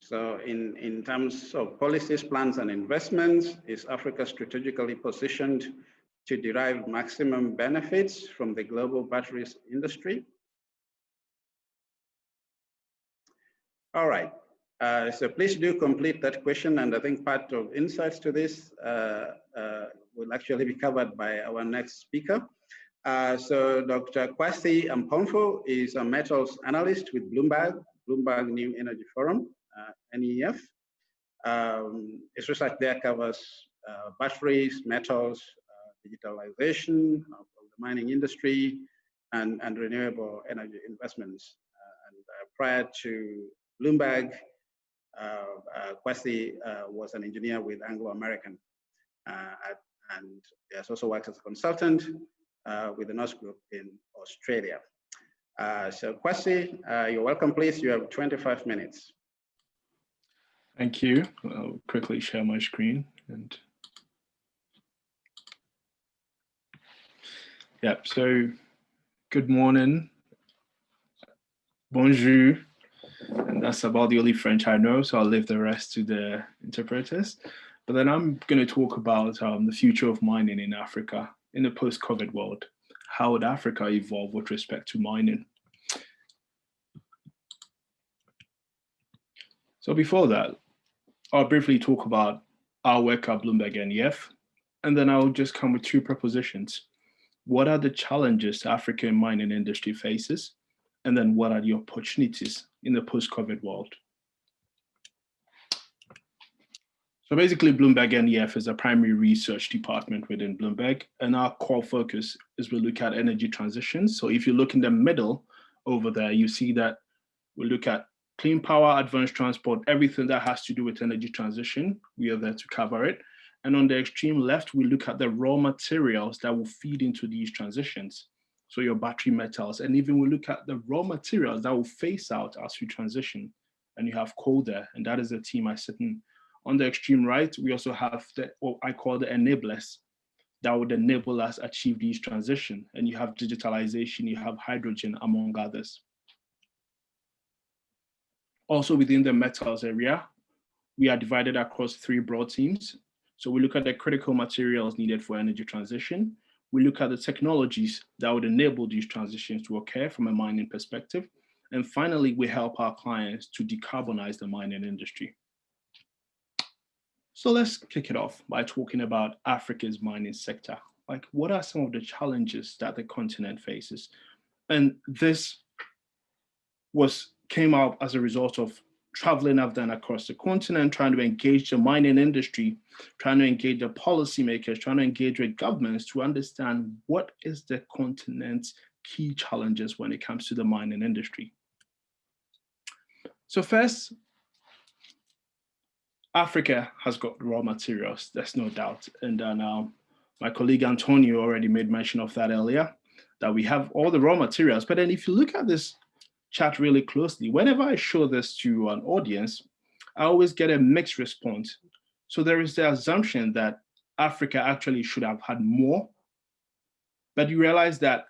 So in terms of policies, plans, and investments, is Africa strategically positioned to derive maximum benefits from the global batteries industry? All right, so please do complete that question, and I think part of insights to this will actually be covered by our next speaker. So Dr. Kwasi Ampomfo is a metals analyst with Bloomberg New Energy Forum. NEF. His research there covers batteries, metals, digitalization of the mining industry, and renewable energy investments. And prior to Bloomberg, Kwasi was an engineer with Anglo American, and he has also worked as a consultant with the NOS Group in Australia. So Kwasi, you're welcome, please. You have 25 minutes. Thank you. I'll quickly share my screen. And yeah, so good morning, bonjour, and that's about the only French I know, so I'll leave the rest to the interpreters. But then I'm going to talk about the future of mining in Africa in the post-COVID world. How would Africa evolve with respect to mining? So before that, I'll briefly talk about our work at Bloomberg NEF, and then I'll just come with two propositions. What are the challenges the African mining industry faces? And then what are the opportunities in the post-COVID world? So basically, Bloomberg NEF is a primary research department within Bloomberg, and our core focus is we look at energy transitions. So if you look in the middle over there, you see that we look at clean power, advanced transport, everything that has to do with energy transition. We are there to cover it. And on the extreme left, we look at the raw materials that will feed into these transitions. So your battery metals, and even we look at the raw materials that will phase out as we transition. And you have coal there, and that is the team I sit in. On the extreme right, we also have what I call the enablers that would enable us achieve these transition. And you have digitalization, you have hydrogen, among others. Also within the metals area, we are divided across three broad teams. So we look at the critical materials needed for energy transition. We look at the technologies that would enable these transitions to occur from a mining perspective. And finally, we help our clients to decarbonize the mining industry. So let's kick it off by talking about Africa's mining sector. Like, what are some of the challenges that the continent faces? And this came out as a result of traveling I've done across the continent, trying to engage the mining industry, trying to engage the policymakers, trying to engage with governments to understand what is the continent's key challenges when it comes to the mining industry. So first, Africa has got raw materials, there's no doubt. And my colleague Antonio already made mention of that earlier, that we have all the raw materials. But then if you look at this chart really closely, whenever I show this to an audience, I always get a mixed response. So there is the assumption that Africa actually should have had more, but you realize that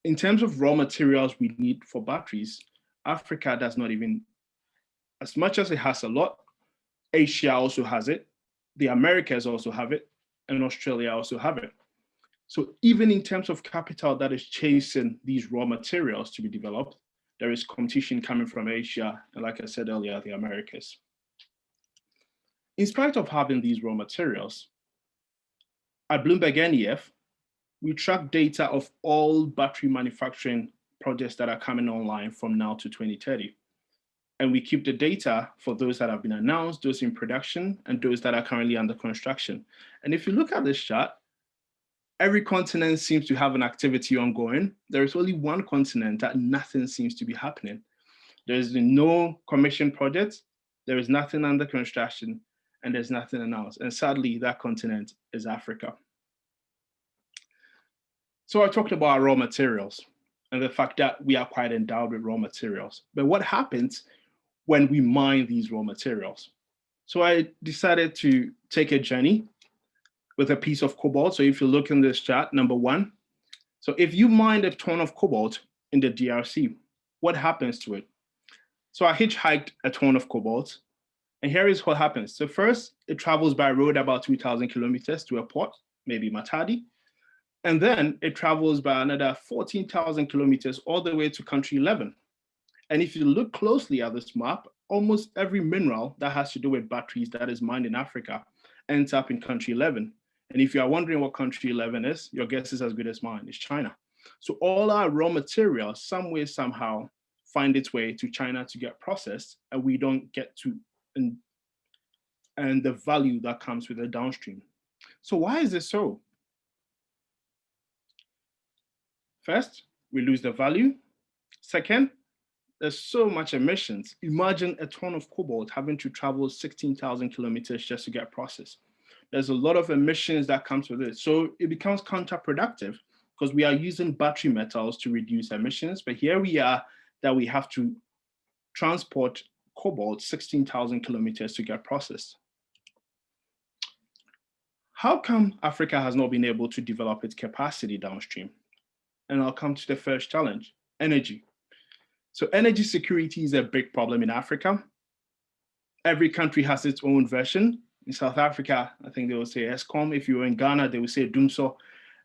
in terms of raw materials we need for batteries, Africa does not even, as much as it has a lot, Asia also has it, the Americas also have it, and Australia also have it. So even in terms of capital that is chasing these raw materials to be developed, there is competition coming from Asia, and like I said earlier, the Americas. In spite of having these raw materials, at Bloomberg NEF, we track data of all battery manufacturing projects that are coming online from now to 2030. And we keep the data for those that have been announced, those in production, and those that are currently under construction. And if you look at this chart, every continent seems to have an activity ongoing. There is only one continent that nothing seems to be happening. There is no commissioned projects, there is nothing under construction, and there's nothing announced. And sadly, that continent is Africa. So I talked about raw materials and the fact that we are quite endowed with raw materials. But what happens when we mine these raw materials? So I decided to take a journey with a piece of cobalt. So if you look in this chart, number one, so if you mine a ton of cobalt in the DRC, what happens to it? So I hitchhiked a ton of cobalt, and here is what happens. So first, it travels by road about 2,000 kilometers to a port, maybe Matadi, and then it travels by another 14,000 kilometers all the way to country 11. And if you look closely at this map, almost every mineral that has to do with batteries that is mined in Africa ends up in country 11. And if you are wondering what country 11 is, your guess is as good as mine, it's China. So all our raw materials, some way, somehow, find its way to China to get processed, and we don't get to, and the value that comes with the downstream. So why is this so? First, we lose the value. Second, there's so much emissions. Imagine a ton of cobalt having to travel 16,000 kilometers just to get processed. There's a lot of emissions that comes with it. So it becomes counterproductive because we are using battery metals to reduce emissions. But here we are that we have to transport cobalt 16,000 kilometers to get processed. How come Africa has not been able to develop its capacity downstream? And I'll come to the first challenge, energy. So energy security is a big problem in Africa. Every country has its own version. In South Africa, I think they will say ESCOM. If you're in Ghana, they will say DUMSO.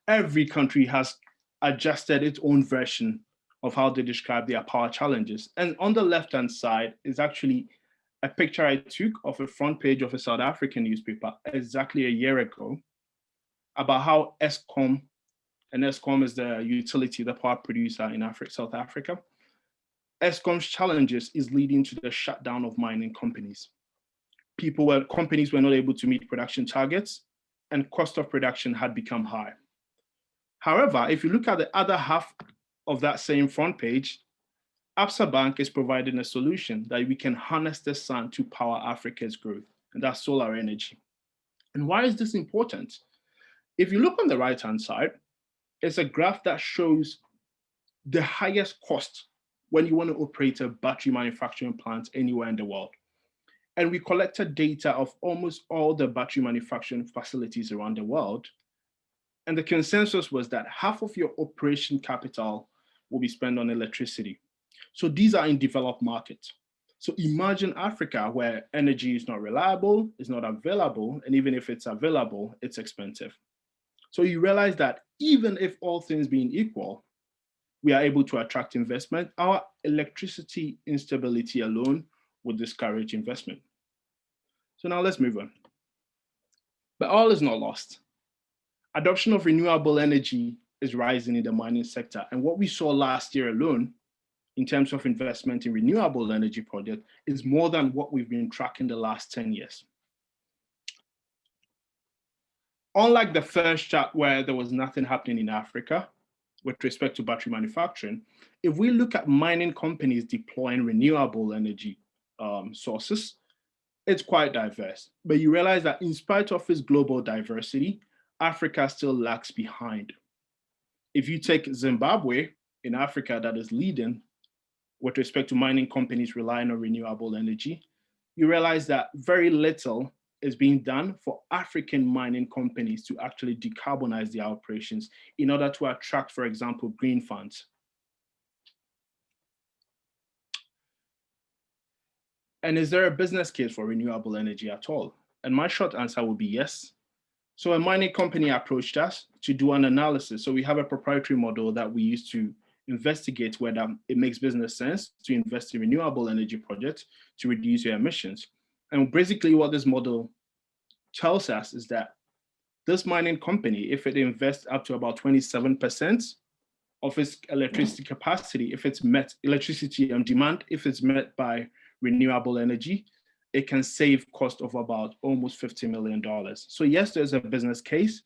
Every country has adjusted its own version of how they describe their power challenges. And on the left-hand side is actually a picture I took of a front page of a South African newspaper exactly a year ago about how ESCOM, and ESCOM is the utility, the power producer in South Africa, ESCOM's challenges is leading to the shutdown of mining companies. Companies were not able to meet production targets, and cost of production had become high. However, if you look at the other half of that same front page, Absa Bank is providing a solution that we can harness the sun to power Africa's growth, and that's solar energy. And why is this important? If you look on the right-hand side, it's a graph that shows the highest cost when you want to operate a battery manufacturing plant anywhere in the world. And we collected data of almost all the battery manufacturing facilities around the world. And the consensus was that half of your operation capital will be spent on electricity. So these are in developed markets. So imagine Africa, where energy is not reliable, is not available, and even if it's available, it's expensive. So you realize that even if all things being equal, we are able to attract investment, our electricity instability alone would discourage investment. So now let's move on. But all is not lost. Adoption of renewable energy is rising in the mining sector. And what we saw last year alone, in terms of investment in renewable energy projects, is more than what we've been tracking the last 10 years. Unlike the first chart where there was nothing happening in Africa with respect to battery manufacturing, if we look at mining companies deploying renewable energy sources, it's quite diverse. But you realize that in spite of its global diversity, Africa still lags behind. If you take Zimbabwe in Africa that is leading with respect to mining companies relying on renewable energy, you realize that very little is being done for African mining companies to actually decarbonize their operations in order to attract, for example, green funds. And is there a business case for renewable energy at all? And my short answer would be yes. So a mining company approached us to do an analysis. So we have a proprietary model that we use to investigate whether it makes business sense to invest in renewable energy projects to reduce your emissions. And basically what this model tells us is that this mining company, if it invests up to about 27% of its electricity capacity, if it's met electricity demand, if it's met by renewable energy, it can save cost of about almost $50 million. So yes, there's a business case.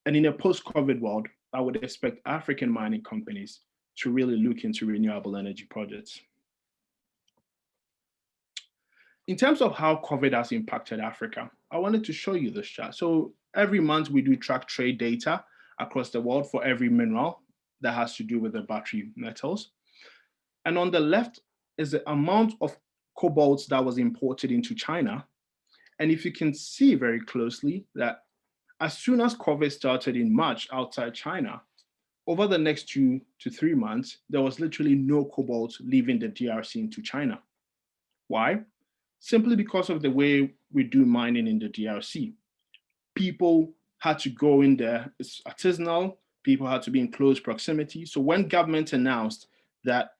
And in a post-COVID world, I would expect African mining companies to really look into renewable energy projects. In terms of how COVID has impacted Africa, I wanted to show you this chart. So every month we do track trade data across the world for every mineral that has to do with the battery metals. And on the left is the amount of cobalt that was imported into China. And if you can see very closely that as soon as COVID started in March outside China, over the next 2 to 3 months, there was literally no cobalt leaving the DRC into China. Why? Simply because of the way we do mining in the DRC. People had to go in there, it's artisanal, people had to be in close proximity. So when government announced that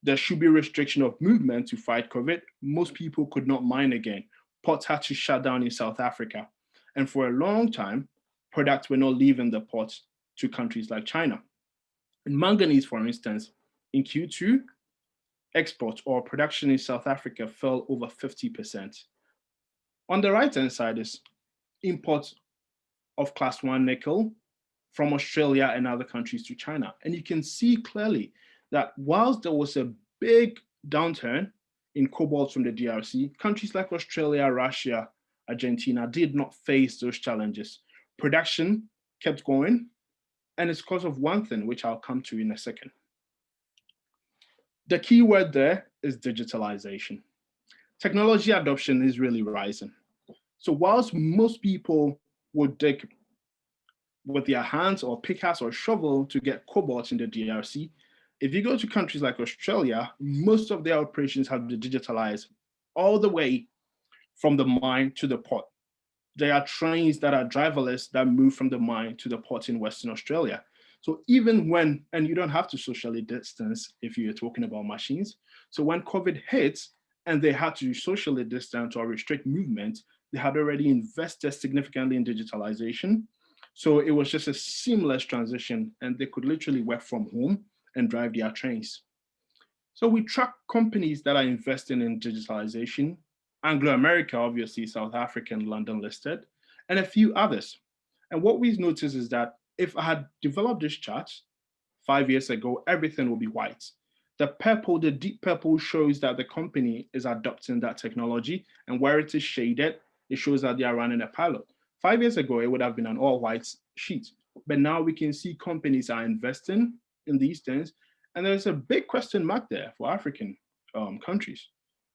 there should be restriction of movement to fight COVID, most people could not mine again. Ports had to shut down in South Africa. And for a long time, products were not leaving the ports to countries like China. In manganese, for instance, in Q2, exports or production in South Africa fell over 50%. On the right-hand side is imports of class 1 nickel from Australia and other countries to China. And you can see clearly that whilst there was a big downturn in cobalt from the DRC, countries like Australia, Russia, Argentina did not face those challenges. Production kept going, And it's because of one thing, which I'll come to in a second. The key word there is digitalization. Technology adoption is really rising. So whilst most people would dig with their hands or pickaxe or shovel to get cobalt in the DRC, if you go to countries like Australia, most of their operations have been digitalized all the way from the mine to the port. There are trains that are driverless that move from the mine to the port in Western Australia. So even when, and you don't have to socially distance if you're talking about machines. So when COVID hits and they had to socially distance or restrict movement, they had already invested significantly in digitalization. So it was just a seamless transition and they could literally work from home and drive their trains. So we track companies that are investing in digitalization, Anglo America, obviously South African, London listed, and a few others. And what we've noticed is that if I had developed this chart 5 years ago, everything will be white. The purple, the deep purple shows that the company is adopting that technology, and where it is shaded, it shows that they are running a pilot. 5 years ago, it would have been an all white sheet, but now we can see companies are investing in these things. And there's a big question mark there for African countries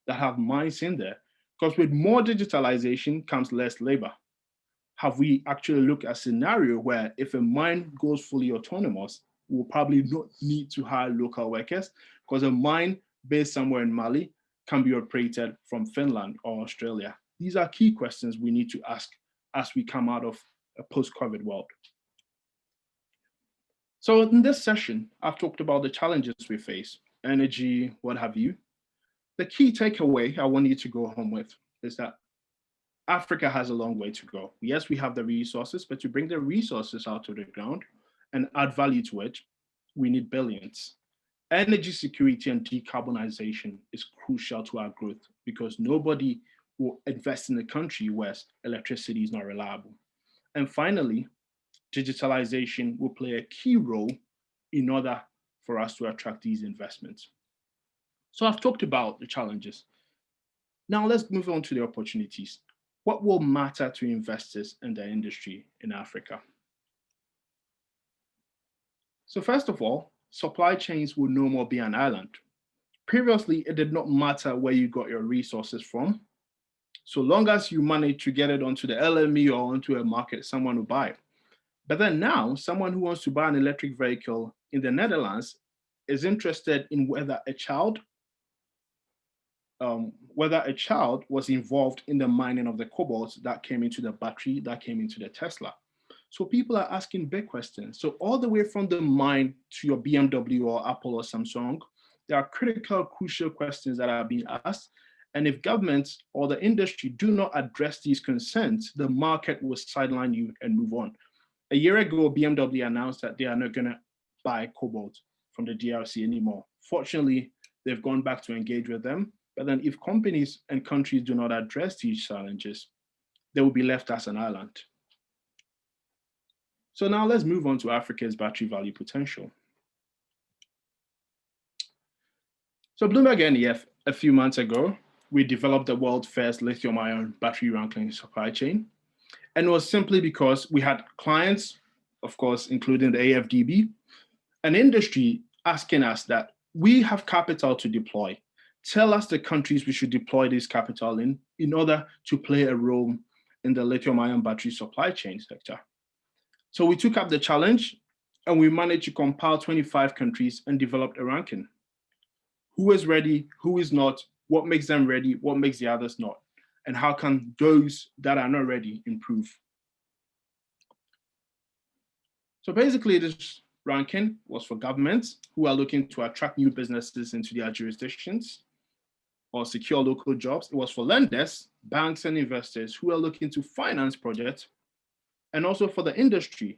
that have mines in there, because with more digitalization comes less labor. Have we actually looked at a scenario where if a mine goes fully autonomous, we'll probably not need to hire local workers, because a mine based somewhere in Mali can be operated from Finland or Australia? These are key questions we need to ask as we come out of a post-COVID world. So in this session, I've talked about the challenges we face, energy, what have you. The key takeaway I want you to go home with is that Africa has a long way to go. Yes, we have the resources, but to bring the resources out of the ground and add value to it, we need billions. Energy security and decarbonization is crucial to our growth because nobody will invest in a country where electricity is not reliable. And finally, digitalization will play a key role in order for us to attract these investments. So I've talked about the challenges. Now let's move on to the opportunities. What will matter to investors in the industry in Africa? So first of all, supply chains will no more be an island. Previously, it did not matter where you got your resources from. So long as you managed to get it onto the LME or onto a market, someone will buy it. But then now, someone who wants to buy an electric vehicle in the Netherlands is interested in whether a child was involved in the mining of the cobalt that came into the battery, that came into the Tesla. So people are asking big questions. So all the way from the mine to your BMW or Apple or Samsung, there are critical, crucial questions that are being asked. And if governments or the industry do not address these concerns, the market will sideline you and move on. A year ago, BMW announced that they are not going to buy cobalt from the DRC anymore. Fortunately, they've gone back to engage with them. But then if companies and countries do not address these challenges, they will be left as an island. So now let's move on to Africa's battery value potential. So Bloomberg NEF, a few months ago, we developed the world's first lithium-ion battery ranking supply chain. And it was simply because we had clients, of course, including the AFDB, an industry asking us that we have capital to deploy. Tell us the countries we should deploy this capital in order to play a role in the lithium-ion battery supply chain sector. So we took up the challenge and we managed to compile 25 countries and developed a ranking. Who is ready, who is not, what makes them ready, what makes the others not, and how can those that are not ready improve? So basically this ranking was for governments who are looking to attract new businesses into their jurisdictions or secure local jobs. It was for lenders, banks and investors who are looking to finance projects, and also for the industry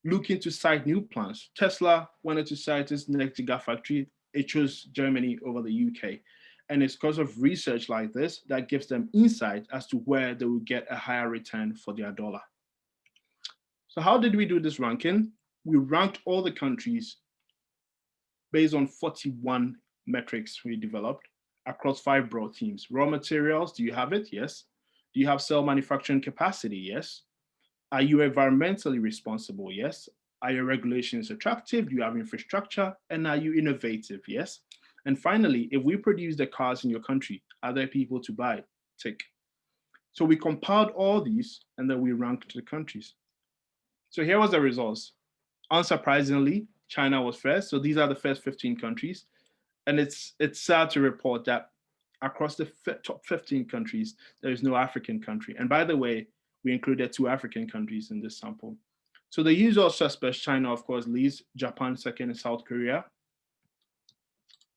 looking to site new plants. Tesla wanted to site its next gigafactory. It chose Germany over the UK. And it's because of research like this that gives them insight as to where they will get a higher return for their dollar. So how did we do this ranking? We ranked all the countries based on 41 metrics we developed across 5 broad themes. Raw materials, do you have it? Yes. Do you have cell manufacturing capacity? Yes. Are you environmentally responsible? Yes. Are your regulations attractive? Do you have infrastructure? And are you innovative? Yes. And finally, if we produce the cars in your country, are there people to buy? Tick. So we compiled all these and then we ranked the countries. So here was the results. Unsurprisingly, China was first. So these are the first 15 countries. And it's sad to report that across the top 15 countries, there is no African country. And by the way, we included 2 African countries in this sample. So the usual suspects, China, of course, leads, Japan second, and South Korea.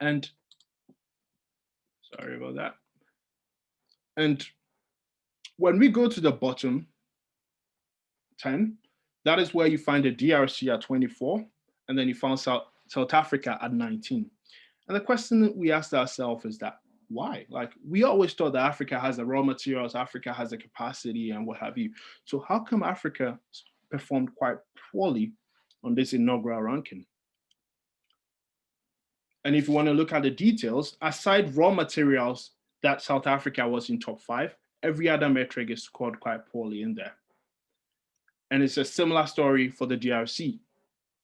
And sorry about that. And when we go to the bottom 10, that is where you find the DRC at 24, and then you found South Africa at 19. And the question that we asked ourselves is that, why? Like, we always thought that Africa has the raw materials, Africa has the capacity and what have you. So how come Africa performed quite poorly on this inaugural ranking? And if you want to look at the details, aside raw materials that South Africa was in top 5, every other metric is scored quite poorly in there. And it's a similar story for the DRC.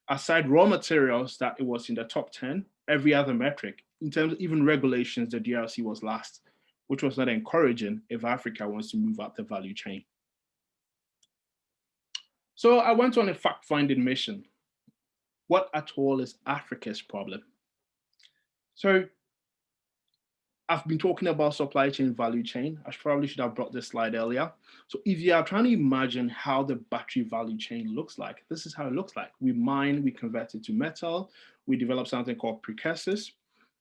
Aside raw materials that it was in the top 10, every other metric, in terms of even regulations, the DRC was last, which was not encouraging if Africa wants to move up the value chain. So I went on a fact-finding mission. What at all is Africa's problem? So I've been talking about supply chain, value chain. I probably should have brought this slide earlier. So if you are trying to imagine how the battery value chain looks like, this is how it looks like. We mine, we convert it to metal, we develop something called precursors.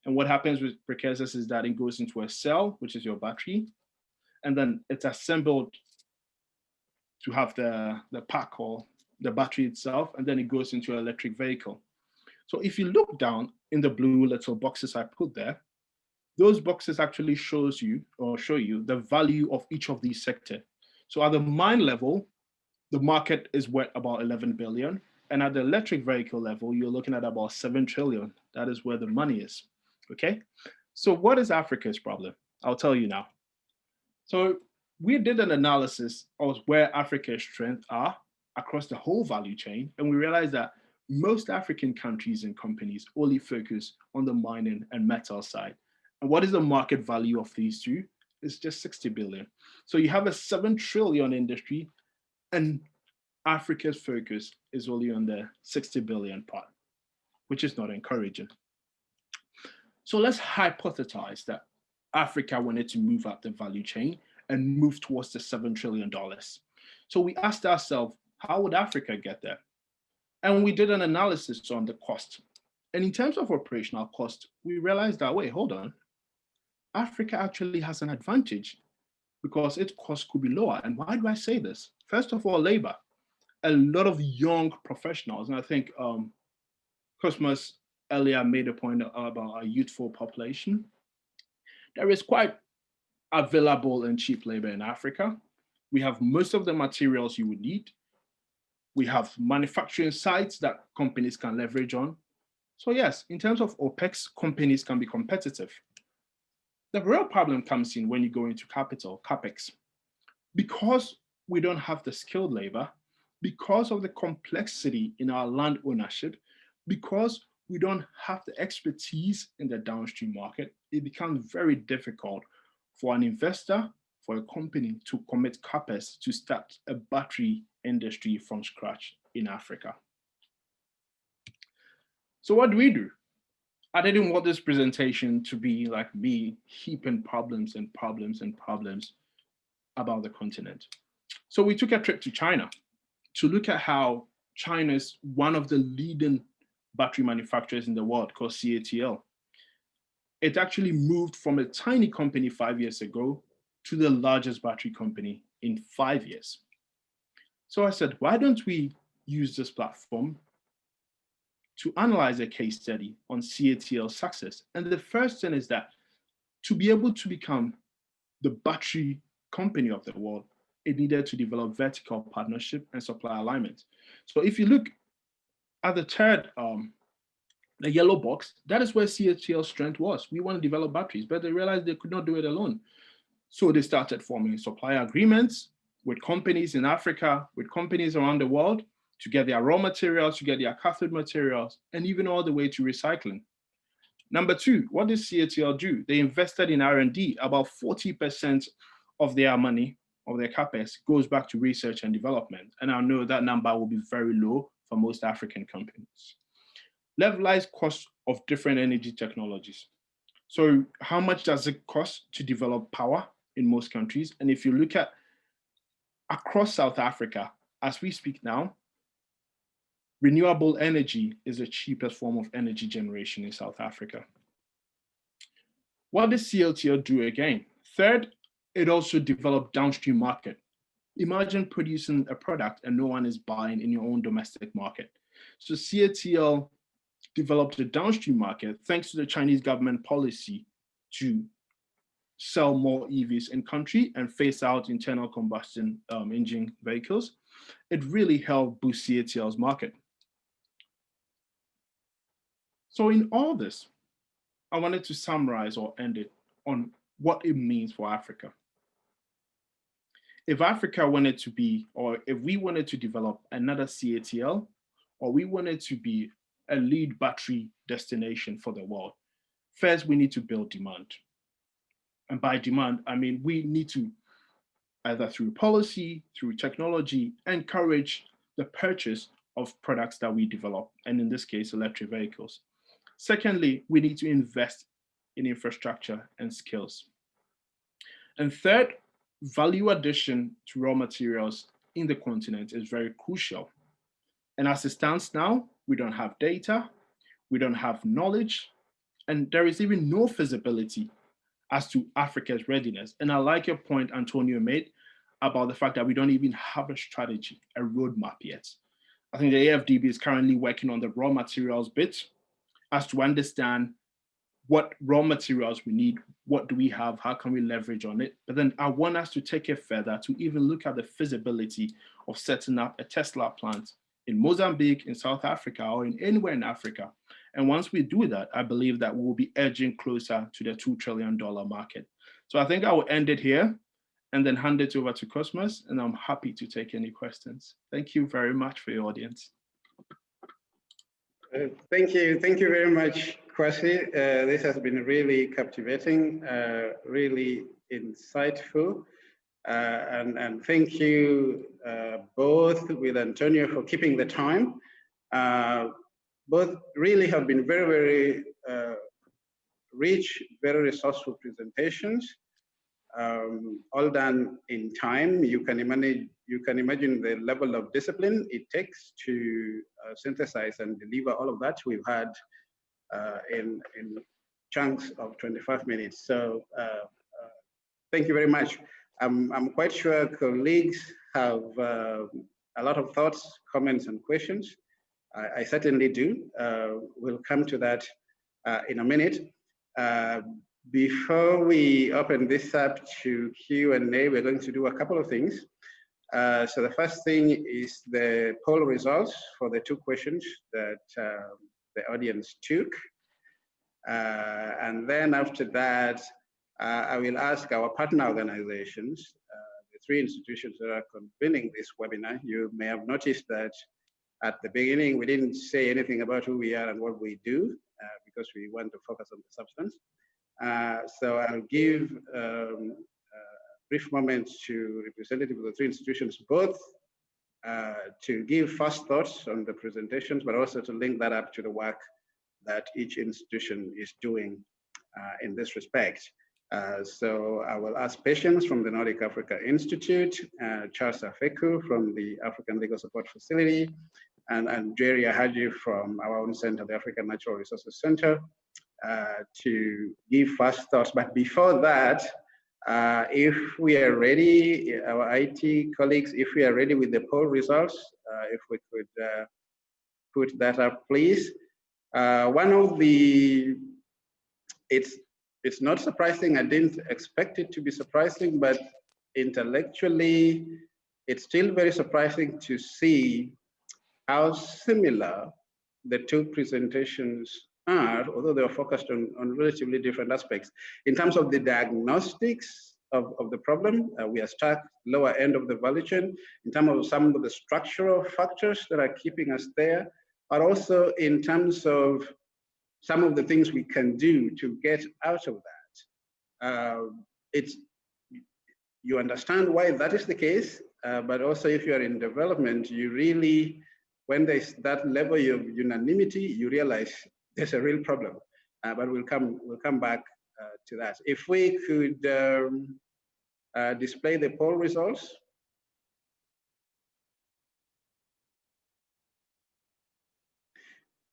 And what happens with precursors is that it goes into a cell, which is your battery, and then it's assembled to have the pack or the battery itself, and then it goes into an electric vehicle. So if you look down in the blue little boxes I put there, those boxes actually show you the value of each of these sectors. So at the mine level, the market is worth about 11 billion. And at the electric vehicle level, you're looking at about 7 trillion. That is where the money is, okay? So what is Africa's problem? I'll tell you now. So we did an analysis of where Africa's strengths are across the whole value chain. And we realized that most African countries and companies only focus on the mining and metal side. And what is the market value of these two? It's just 60 billion. So you have a 7 trillion industry, and Africa's focus is only on the 60 billion part, which is not encouraging. So let's hypothesize that Africa wanted to move up the value chain and move towards the $7 trillion. So we asked ourselves, how would Africa get there? And we did an analysis on the cost. And in terms of operational cost, we realized that, wait, hold on. Africa actually has an advantage because its cost could be lower. And why do I say this? First of all, labor. A lot of young professionals, and I think Cosmos earlier made a point about our youthful population. There is quite available and cheap labor in Africa. We have most of the materials you would need. We have manufacturing sites that companies can leverage on. So yes, in terms of OPEX, companies can be competitive. The real problem comes in when you go into capital, CapEx. Because we don't have the skilled labor, because of the complexity in our land ownership, because we don't have the expertise in the downstream market, it becomes very difficult for an investor, for a company to commit CapEx to start a battery industry from scratch in Africa. So what do? I didn't want this presentation to be like me heaping problems and problems and problems about the continent. So we took a trip to China to look at how China is one of the leading battery manufacturers in the world called CATL. It actually moved from a tiny company 5 years ago to the largest battery company in 5 years. So I said, why don't we use this platform to analyze a case study on CATL's success? And the first thing is that to be able to become the battery company of the world, it needed to develop vertical partnership and supply alignment. So if you look at the third, the yellow box, that is where CATL's strength was. We want to develop batteries, but they realized they could not do it alone. So they started forming supply agreements with companies in Africa, with companies around the world to get their raw materials, to get their cathode materials, and even all the way to recycling. Number two, what does CATL do? They invested in R&D. About 40% of their money, of their CapEx, goes back to research and development. And I know that number will be very low for most African companies. Levelized cost of different energy technologies. So how much does it cost to develop power in most countries? And if you look at across South Africa, as we speak now, renewable energy is the cheapest form of energy generation in South Africa. What does CATL do again? Third, it also developed downstream market. Imagine producing a product and no one is buying in your own domestic market. So CATL developed a downstream market thanks to the Chinese government policy to sell more EVs in country and phase out internal combustion engine vehicles. It really helped boost CATL's market. So in all this, I wanted to summarize or end it on what it means for Africa. If Africa wanted to be, or if we wanted to develop another CATL, or we wanted to be a lead battery destination for the world, first we need to build demand. And by demand, I mean we need to, either through policy, through technology, encourage the purchase of products that we develop, and in this case, electric vehicles. Secondly, we need to invest in infrastructure and skills. And third, value addition to raw materials in the continent is very crucial. And as it stands now, we don't have data, we don't have knowledge, and there is even no feasibility as to Africa's readiness. And I like your point Antonio made about the fact that we don't even have a strategy, a roadmap yet. I think the AFDB is currently working on the raw materials bit as to understand what raw materials we need, what do we have, how can we leverage on it? But then I want us to take it further to even look at the feasibility of setting up a Tesla plant in Mozambique, in South Africa, or in anywhere in Africa. And once we do that, I believe that we'll be edging closer to the $2 trillion market. So I think I will end it here and then hand it over to Cosmos, and I'm happy to take any questions. Thank you very much for your audience. Thank you very much, Kwasi. This has been really captivating, really insightful. And thank you both with Antonio for keeping the time. Both really have been very, very rich, very resourceful presentations, all done in time. You can imagine the level of discipline it takes to synthesize and deliver all of that we've had in chunks of 25 minutes. So thank you very much. I'm quite sure colleagues have a lot of thoughts, comments, and questions. I certainly do. We'll come to that in a minute. Before we open this up to Q&A, we're going to do a couple of things. So the first thing is the poll results for the two questions that the audience took. And then after that, I will ask our partner organizations, the three institutions that are convening this webinar. You may have noticed that at the beginning, we didn't say anything about who we are and what we do, because we want to focus on the substance. So I'll give a brief moment to representatives of the three institutions, both to give first thoughts on the presentations, but also to link that up to the work that each institution is doing in this respect. So I will ask Patience from the Nordic Africa Institute, Charles Afeku from the African Legal Support Facility, and Jerry Ahaji from our own center, the African Natural Resources Center, to give first thoughts. But before that, if we are ready, our IT colleagues, if we are ready with the poll results, if we could put that up, please. One of the, it's not surprising, I didn't expect it to be surprising, but intellectually, it's still very surprising to see how similar the two presentations are, although they are focused on relatively different aspects. In terms of the diagnostics of the problem. We are stuck lower end of the value chain in terms of some of the structural factors that are keeping us there, but also in terms of some of the things we can do to get out of that. You understand why that is the case, but also if you are in development, you really, when there's that level of unanimity, you realize there's a real problem. But we'll come back to that. If we could display the poll results.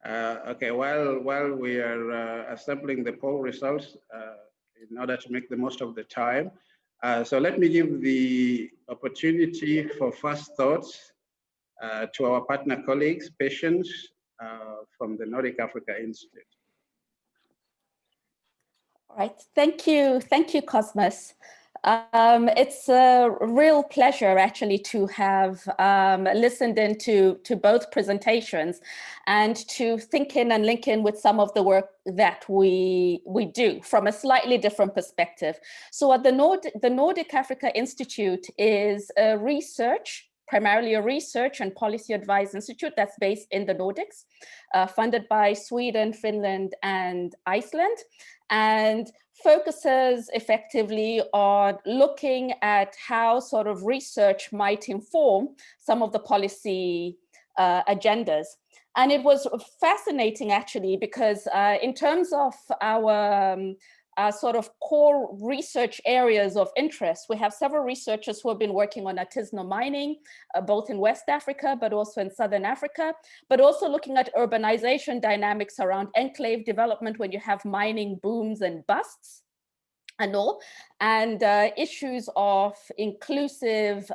Okay, while we are assembling the poll results in order to make the most of the time, so let me give the opportunity for first thoughts to our partner colleagues, patients from the Nordic Africa Institute. All right, thank you, Cosmos. It's a real pleasure actually to have listened into both presentations and to think in and link in with some of the work that we do from a slightly different perspective. So at the Nordic Africa Institute is a primarily a research and policy advice institute that's based in the Nordics, funded by Sweden, Finland, and Iceland, and focuses effectively on looking at how sort of research might inform some of the policy agendas. And it was fascinating actually, because in terms of our sort of core research areas of interest, we have several researchers who have been working on artisanal mining, both in West Africa, but also in Southern Africa, but also looking at urbanization dynamics around enclave development when you have mining booms and busts and all, and issues of inclusive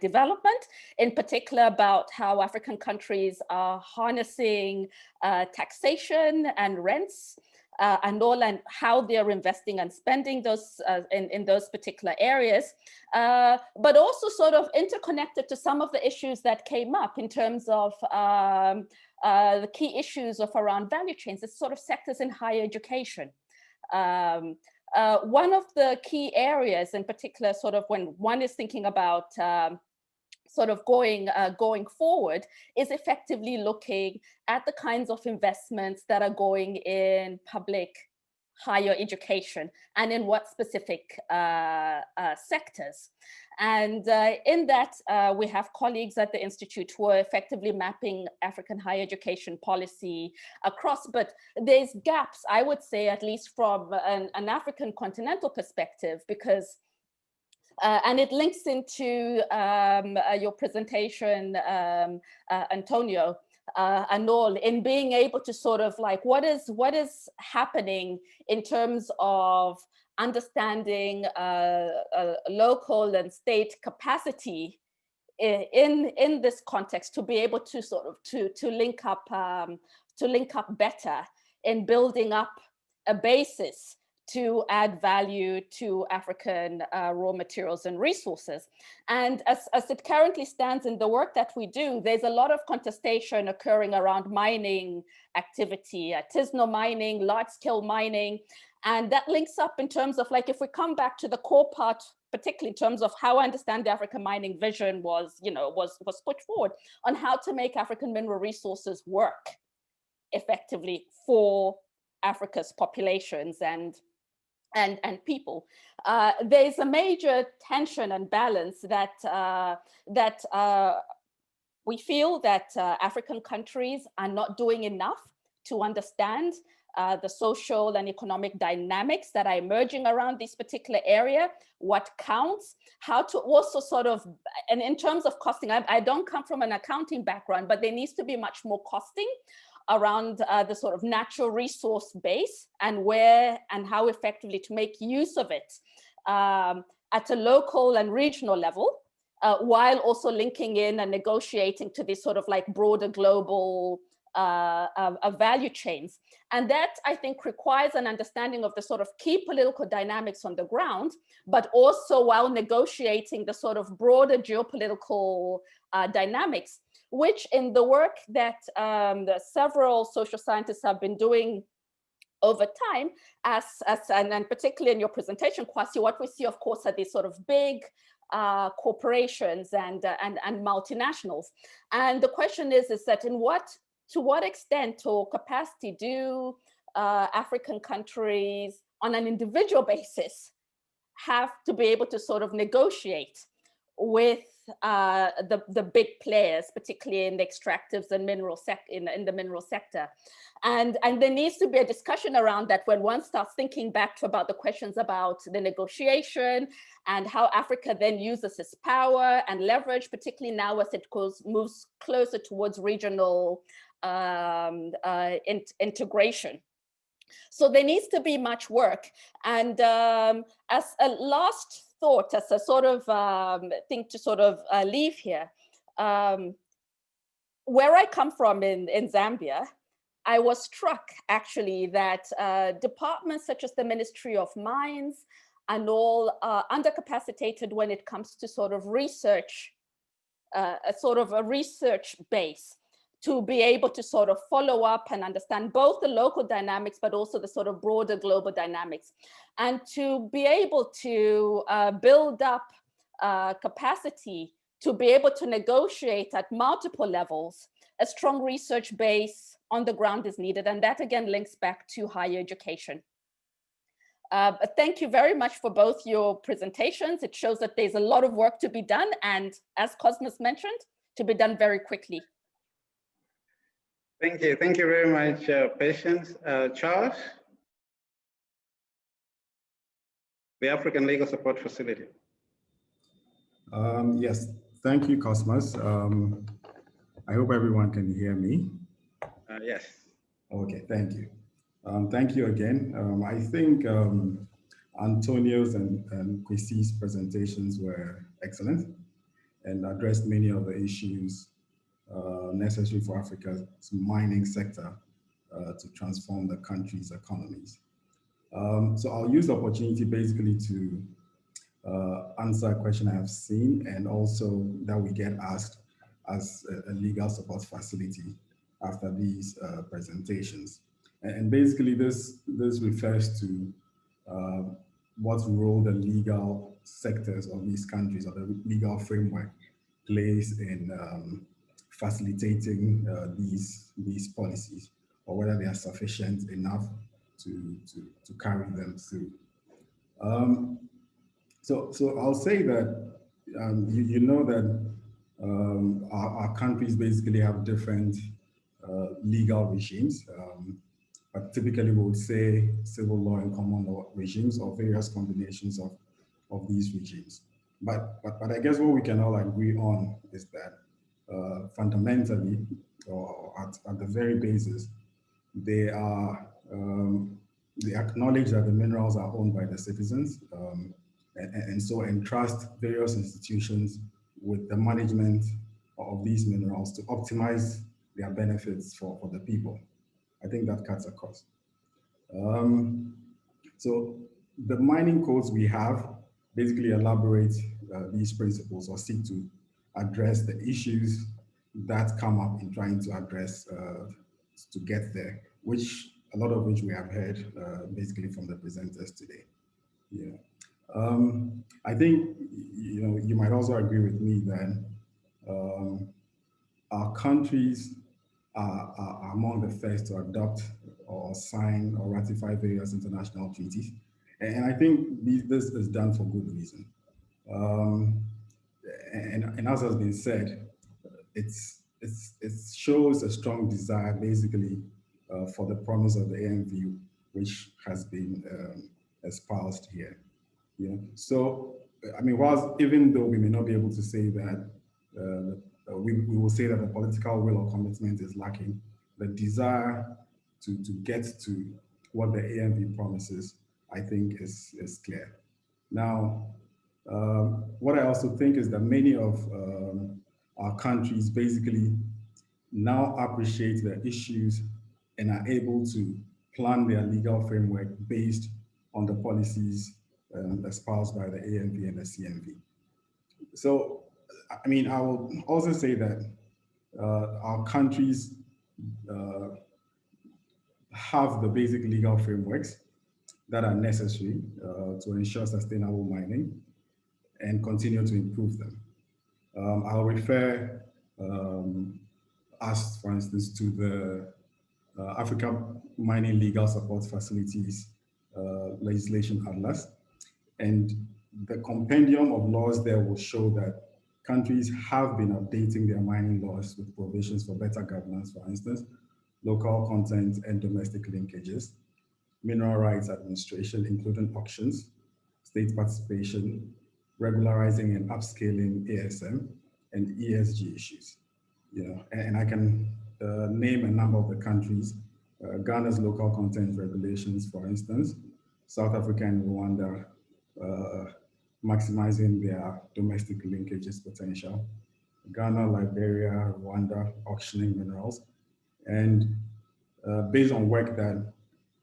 development, in particular about how African countries are harnessing taxation and rents, and all, and how they're investing and spending those in those particular areas, but also sort of interconnected to some of the issues that came up in terms of the key issues of around value chains, the sort of sectors in higher education. One of the key areas in particular, sort of when one is thinking about sort of going forward, is effectively looking at the kinds of investments that are going in public higher education and in what specific sectors. And in that, we have colleagues at the Institute who are effectively mapping African higher education policy across, but there's gaps, I would say, at least from an African continental perspective, because and it links into your presentation, Antonio, and all, in being able to sort of like, what is happening in terms of understanding local and state capacity in this context, to be able to sort of to link up better in building up a basis to add value to African raw materials and resources. And as it currently stands in the work that we do, there's a lot of contestation occurring around mining activity, artisanal mining, large scale mining. And that links up in terms of, like, if we come back to the core part, particularly in terms of how I understand the African mining vision was put forward on how to make African mineral resources work effectively for Africa's populations and people. There's a major tension and balance that we feel that African countries are not doing enough to understand the social and economic dynamics that are emerging around this particular area, what counts, how to also sort of, and in terms of costing, I don't come from an accounting background, but there needs to be much more costing around the sort of natural resource base and where and how effectively to make use of it at a local and regional level, while also linking in and negotiating to this sort of like broader global value chains. And that, I think, requires an understanding of the sort of key political dynamics on the ground, but also while negotiating the sort of broader geopolitical dynamics, which in the work that the several social scientists have been doing over time, and particularly in your presentation, Kwasi, what we see, of course, are these sort of big corporations and multinationals. And the question is that to what extent or capacity do African countries on an individual basis have to be able to sort of negotiate with the big players, particularly in the extractives and in the mineral sector. And there needs to be a discussion around that when one starts thinking back about the questions about the negotiation and how Africa then uses its power and leverage, particularly now as it moves closer towards regional integration. So there needs to be much work. And as a last thought, as a sort of thing to sort of leave here, where I come from in Zambia, I was struck actually that departments such as the Ministry of Mines and all undercapacitated when it comes to sort of research, a sort of a research base to be able to sort of follow up and understand both the local dynamics, but also the sort of broader global dynamics. And to be able to build up capacity to be able to negotiate at multiple levels, a strong research base on the ground is needed. And that again links back to higher education. Thank you very much for both your presentations. It shows that there's a lot of work to be done. And as Cosmos mentioned, to be done very quickly. Thank you. Thank you very much, Patience. Charles? The African Legal Support Facility. Yes, thank you, Cosmos. I hope everyone can hear me. Yes. Okay, thank you. Thank you again. I think Antonio's and Kwesi's presentations were excellent and addressed many of the issues necessary for Africa's mining sector to transform the country's economies. So I'll use the opportunity basically to answer a question I have seen and also that we get asked as a legal support facility after these presentations. And basically this refers to what role the legal sectors of these countries or the legal framework plays in facilitating these policies, or whether they are sufficient enough to carry them through. So I'll say that you know that our countries basically have different legal regimes, but typically we would say civil law and common law regimes or various combinations of these regimes. But I guess what we can all agree on is that fundamentally, or at the very basis, they acknowledge that the minerals are owned by the citizens, and so entrust various institutions with the management of these minerals to optimize their benefits for the people. I think that cuts across. So the mining codes we have basically elaborate these principles or seek to address the issues that come up in trying to address to get there, which a lot of which we have heard basically from the presenters today. Yeah. I think you might also agree with me that our countries are among the first to adopt or sign or ratify various international treaties, and I think this is done for good reason. And as has been said, it shows a strong desire basically for the promise of the AMV, which has been espoused here. So I mean, even though we may not be able to say that we will say that the political will or commitment is lacking, the desire to get to what the AMV promises, I think is clear. Now, what I also think is that many of our countries basically now appreciate the issues and are able to plan their legal framework based on the policies espoused by the AMV and the CMV. So, I mean, I will also say that our countries have the basic legal frameworks that are necessary to ensure sustainable mining and continue to improve them. I'll refer us, for instance, to the Africa Mining Legal Support Facilities legislation atlas. And the compendium of laws there will show that countries have been updating their mining laws with provisions for better governance, for instance, local content and domestic linkages, mineral rights administration, including auctions, state participation, regularizing and upscaling ASM, and ESG issues. And I can name a number of the countries, Ghana's local content regulations, for instance, South Africa and Rwanda, maximizing their domestic linkages potential, Ghana, Liberia, Rwanda, auctioning minerals, and based on work that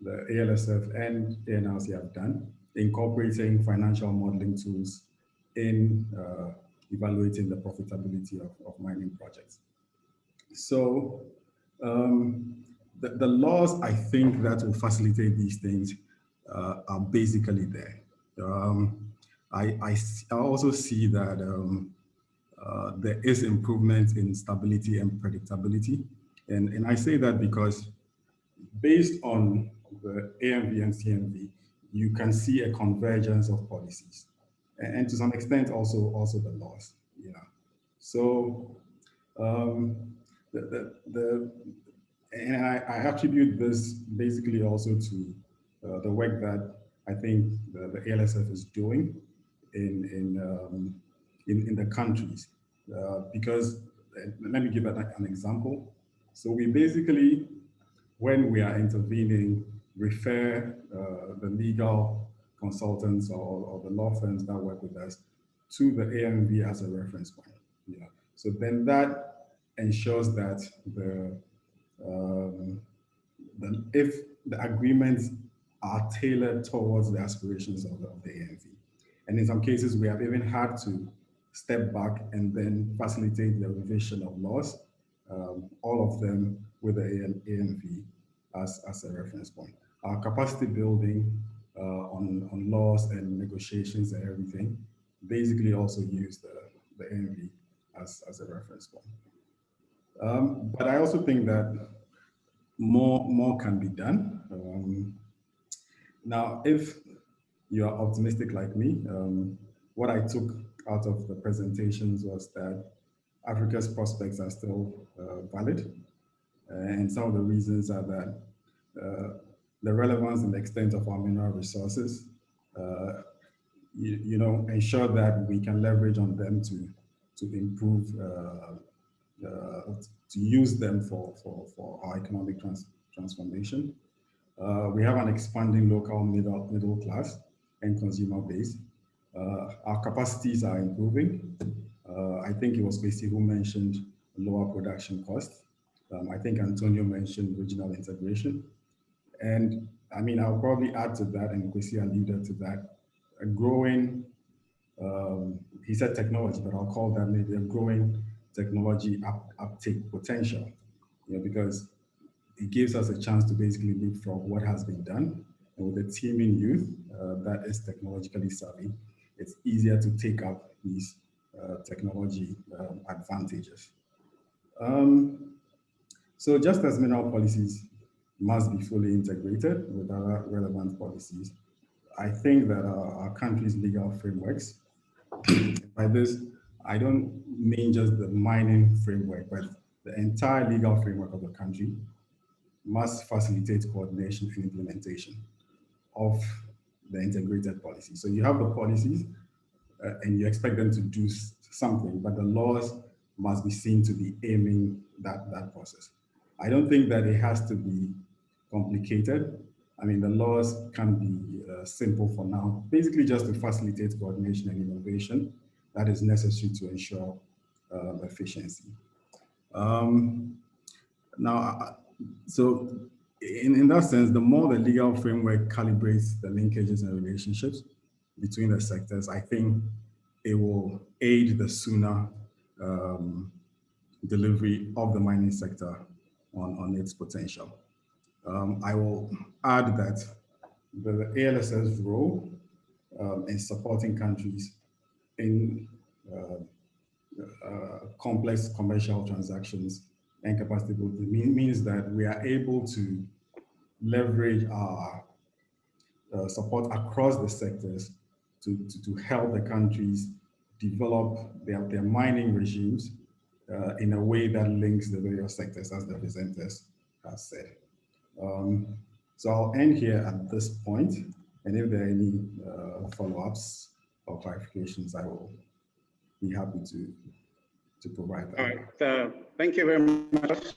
the ALSF and ANRC have done, incorporating financial modeling tools in evaluating the profitability of mining projects. So the laws, I think, that will facilitate these things are basically there. I also see that there is improvement in stability and predictability. And I say that because based on the AMV and CMV, you can see a convergence of policies. And to some extent also the laws. So and I attribute this basically also to the work that I think the ALSF is doing in the countries. Because let me give an example. So we basically, when we are intervening, refer the legal consultants or the law firms that work with us to the AMV as a reference point. So then that ensures that if the agreements are tailored towards the aspirations of the AMV. And in some cases, we have even had to step back and then facilitate the revision of laws, all of them with the AMV as a reference point. Our capacity building on laws and negotiations and everything basically also use the AMV as a reference point. But I also think that more can be done. Now, if you are optimistic like me, what I took out of the presentations was that Africa's prospects are still valid. And some of the reasons are that the relevance and the extent of our mineral resources, ensure that we can leverage on them to improve, to use them for our economic transformation. We have an expanding local middle class and consumer base. Our capacities are improving. I think it was Kwesi who mentioned lower production costs. I think Antonio mentioned regional integration. And I mean, I'll probably add to that, and Kwesi alluded to that, a growing, he said technology, but I'll call that maybe a growing technology uptake potential, because it gives us a chance to basically leapfrog what has been done. And with a teaming youth that is technologically savvy, it's easier to take up these technology advantages. So just as mineral policies must be fully integrated with other relevant policies, I think that our country's legal frameworks, by this, I don't mean just the mining framework, but the entire legal framework of the country must facilitate coordination and implementation of the integrated policy. So you have the policies and you expect them to do something, but the laws must be seen to be aiming that process. I don't think that it has to be complicated. I mean, the laws can be simple for now, basically just to facilitate coordination and innovation that is necessary to ensure efficiency. So in that sense, the more the legal framework calibrates the linkages and relationships between the sectors, I think it will aid the sooner delivery of the mining sector on its potential. I will add that the ALS's role in supporting countries in complex commercial transactions and capacity building means that we are able to leverage our support across the sectors to help the countries develop their mining regimes in a way that links the various sectors, as the presenters have said. So I'll end here at this point, and if there are any follow-ups or clarifications, I will be happy to provide that. All right, thank you very much.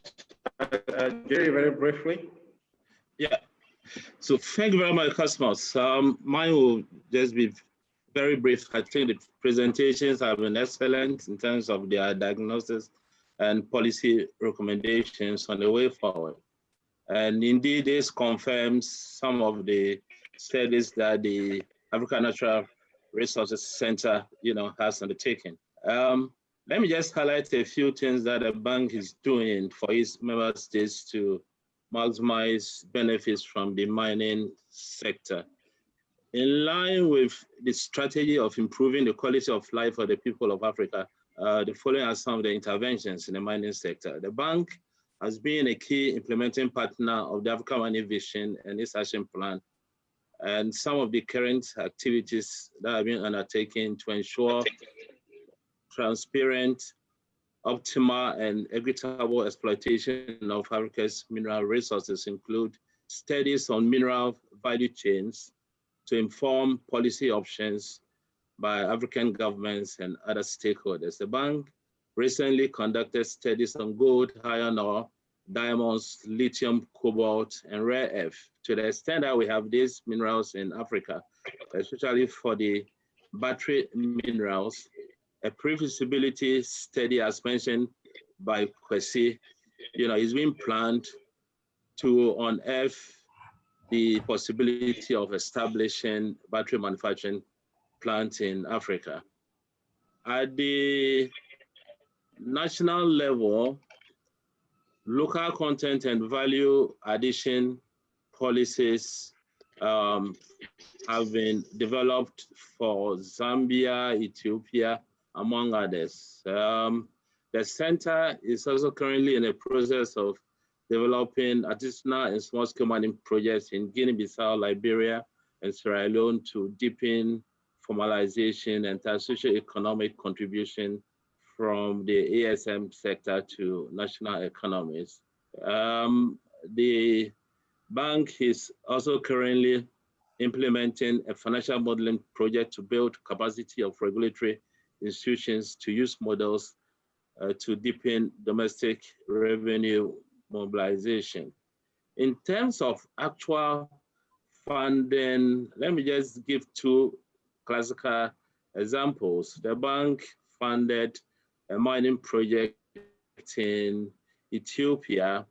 Jerry, very briefly. Yeah, so thank you very much, Cosmos. Mine will just be very brief. I think the presentations have been excellent in terms of their diagnosis and policy recommendations on the way forward. And indeed, this confirms some of the studies that the African Natural Resources Center, has undertaken. Let me just highlight a few things that the bank is doing for its member states to maximize benefits from the mining sector. In line with the strategy of improving the quality of life for the people of Africa, the following are some of the interventions in the mining sector. The bank has been a key implementing partner of the Africa Mining Vision and its action plan, and some of the current activities that have been undertaken to ensure transparent, optimal, and equitable exploitation of Africa's mineral resources include studies on mineral value chains to inform policy options by African governments and other stakeholders. The bank recently conducted studies on gold, iron ore, diamonds, lithium, cobalt, and rare earth. To the extent that we have these minerals in Africa, especially for the battery minerals, a pre-feasibility study, as mentioned by Kwesi, is being planned to unearth the possibility of establishing battery manufacturing plants in Africa. At the national level, local content and value addition policies have been developed for Zambia, Ethiopia, among others. The center is also currently in the process of developing artisanal and small-scale mining projects in Guinea-Bissau, Liberia, and Sierra Leone to deepen formalization and socio-economic contribution from the ASM sector to national economies. The bank is also currently implementing a financial modeling project to build capacity of regulatory institutions to use models to deepen domestic revenue mobilization. In terms of actual funding, let me just give two classical examples. The bank funded a mining project in Ethiopia.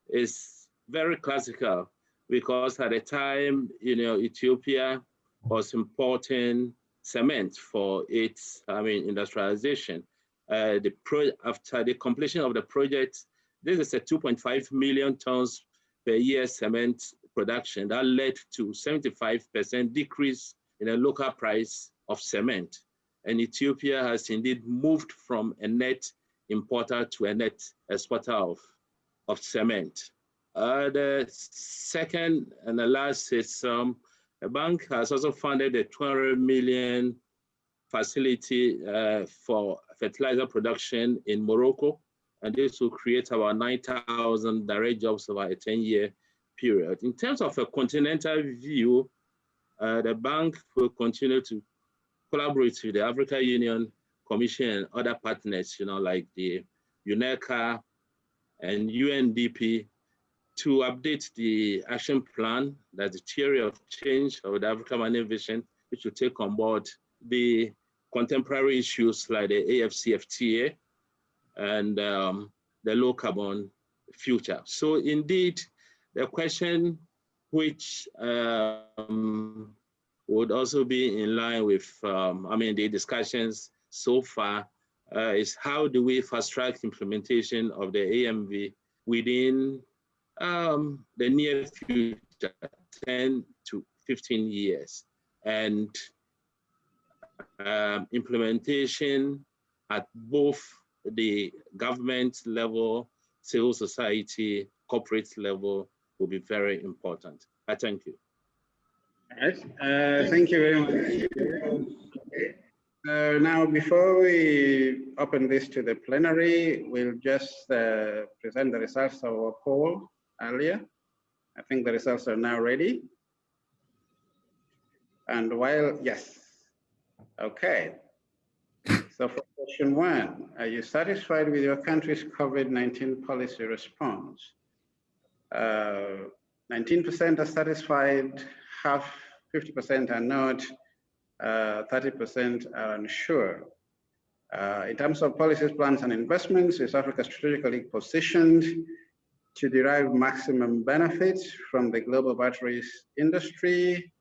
Is very classical because at the time, Ethiopia was importing cement for its, industrialization. After the completion of the project, this is a 2.5 million tons per year cement production that led to 75% decrease in the local price of cement. And Ethiopia has indeed moved from a net importer to a net exporter of cement. The second and the last is the bank has also funded a 200 million facility for fertilizer production in Morocco, and this will create about 9,000 direct jobs over a 10-year period. In terms of a continental view, the bank will continue to collaborate with the African Union Commission and other partners, like the UNECA and UNDP, to update the action plan, that's the theory of change of the African Mining Vision, which will take on board the contemporary issues like the AFCFTA and the low carbon future. So indeed, the question which would also be in line with, the discussions so far is how do we fast track implementation of the AMV within the near future, 10 to 15 years, and implementation at both the government level, civil society, corporate level will be very important. I thank you. All right. Thank you very much. Now, before we open this to the plenary, we'll just present the results of our poll earlier. I think the results are now ready. And while, yes, okay. So for question 1, are you satisfied with your country's COVID-19 policy response? 19% are satisfied, 50% are not, 30% are unsure. In terms of policies, plans, and investments, is Africa strategically positioned to derive maximum benefits from the global batteries industry?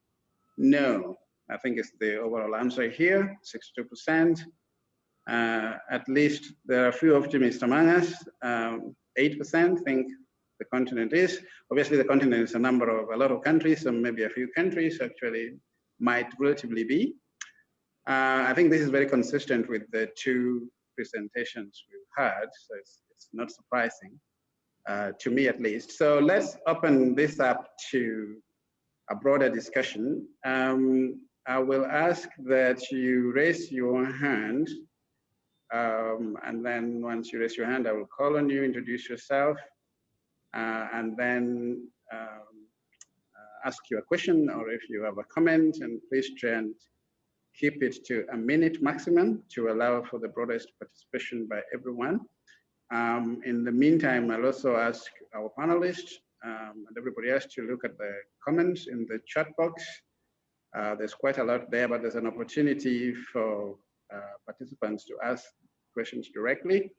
No, I think it's the overall answer here, 62%. At least there are a few optimists among us. 8% think the continent is. Obviously, the continent is a lot of countries, so maybe a few countries actually might relatively be. I think this is very consistent with the 2 presentations we've had, so it's not surprising, to me at least. So let's open this up to a broader discussion. I will ask that you raise your hand, and then once you raise your hand, I will call on you, introduce yourself, and then ask you a question, or if you have a comment, and please try and keep it to a minute maximum to allow for the broadest participation by everyone. In the meantime, I'll also ask our panelists and everybody else to look at the comments in the chat box. There's quite a lot there, but there's an opportunity for participants to ask questions directly,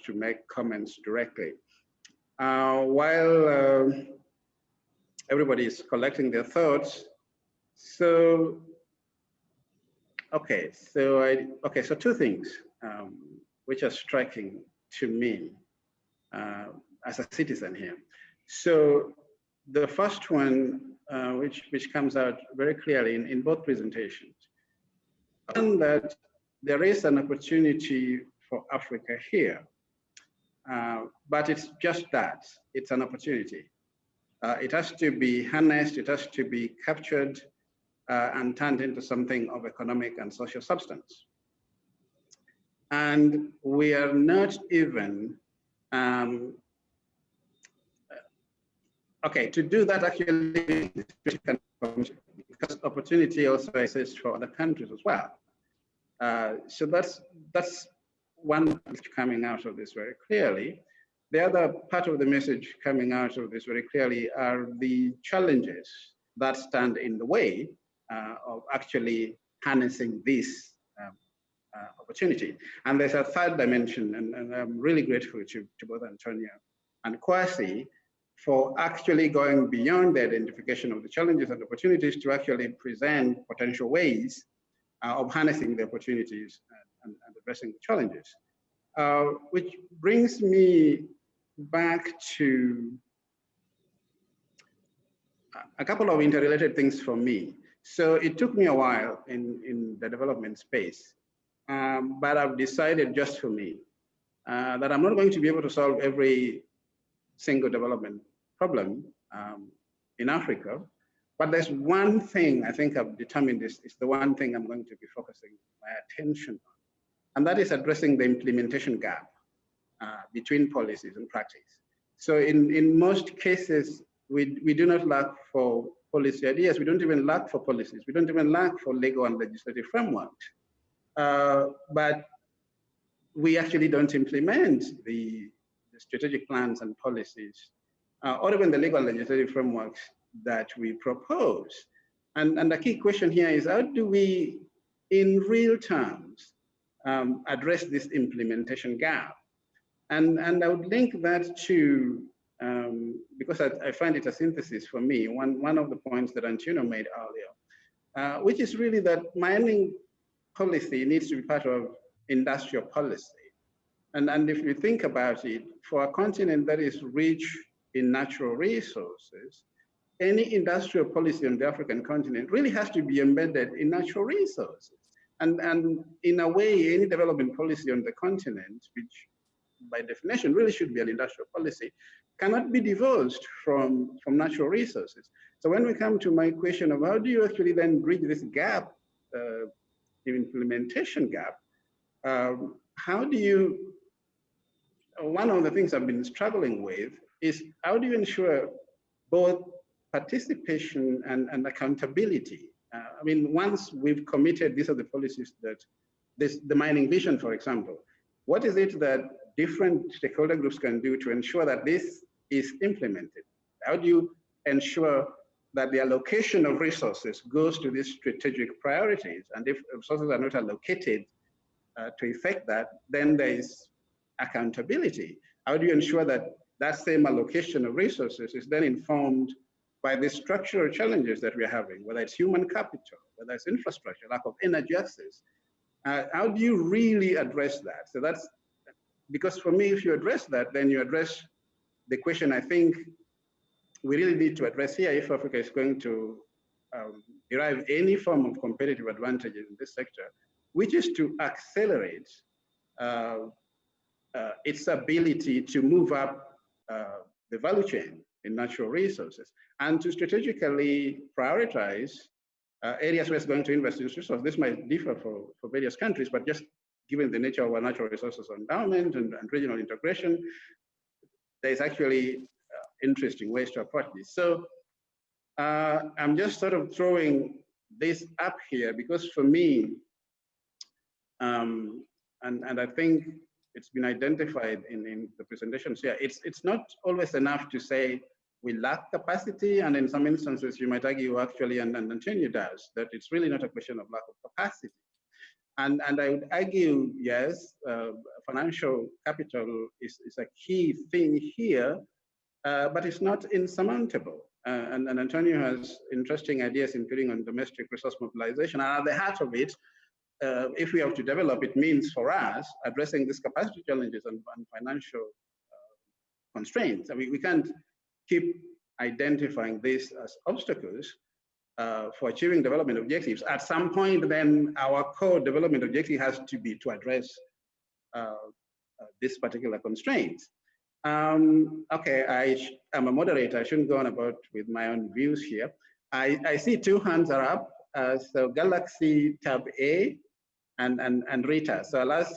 to make comments directly. While everybody is collecting their thoughts, so so 2 things which are striking to me as a citizen here. So the first one, which comes out very clearly in both presentations, that there is an opportunity for Africa here, but it's just that, it's an opportunity. It has to be harnessed, it has to be captured, and turned into something of economic and social substance. And we are not even, to do that actually, because opportunity also exists for other countries as well. So that's one coming out of this very clearly. The other part of the message coming out of this very clearly are the challenges that stand in the way of actually harnessing this opportunity. And there's a third dimension, and I'm really grateful to both Antonio and Kwasi for actually going beyond the identification of the challenges and opportunities to actually present potential ways of harnessing the opportunities and addressing the challenges. Which brings me back to a couple of interrelated things for me. So it took me a while in the development space, but I've decided just for me that I'm not going to be able to solve every single development problem in Africa, but there's one thing I think I've determined is the one thing I'm going to be focusing my attention on, and that is addressing the implementation gap between policies and practice. So in most cases, we do not lack for policy ideas. We don't even lack for policies. We don't even lack for legal and legislative frameworks. But we actually don't implement the strategic plans and policies, or even the legal and legislative frameworks that we propose. And the key question here is, how do we, in real terms, address this implementation gap? And I would link that to, because I find it a synthesis for me, one of the points that Antonio made earlier, which is really that mining policy needs to be part of industrial policy. And if you think about it, for a continent that is rich in natural resources, any industrial policy on the African continent really has to be embedded in natural resources. And in a way, any development policy on the continent, which by definition really should be an industrial policy, cannot be divorced from natural resources. So when we come to my question of how do you actually then bridge this gap, the implementation gap, how do you, one of the things I've been struggling with is how do you ensure both participation and accountability? I mean, once we've committed, these are the policies that, the mining vision, for example, what is it that different stakeholder groups can do to ensure that this is implemented? How do you ensure that the allocation of resources goes to these strategic priorities? And if resources are not allocated to effect that, then there is accountability. How do you ensure that that same allocation of resources is then informed by the structural challenges that we're having, whether it's human capital, whether it's infrastructure, lack of energy access? How do you really address that? So that's, because for me, if you address that, then you address the question I think we really need to address here if Africa is going to derive any form of competitive advantage in this sector, which is to accelerate its ability to move up the value chain in natural resources and to strategically prioritize areas where it's going to invest in resources. This might differ for various countries, but just given the nature of our natural resources endowment and regional integration, there's actually interesting ways to approach this. So I'm just sort of throwing this up here because for me, and I think it's been identified in the presentations here, it's not always enough to say we lack capacity, and in some instances you might argue actually, and Antonio does, that it's really not a question of lack of capacity. And I would argue, yes, financial capital is a key thing here, but it's not insurmountable. And Antonio has interesting ideas, including on domestic resource mobilization. And at the heart of it, if we have to develop, it means for us addressing these capacity challenges and financial constraints. I mean, we can't keep identifying this as obstacles for achieving development objectives. At some point, then our core development objective has to be to address this particular constraint. Okay, I'm a moderator. I shouldn't go on about with my own views here. I see two hands are up. So Galaxy Tab A and Rita. So I'll ask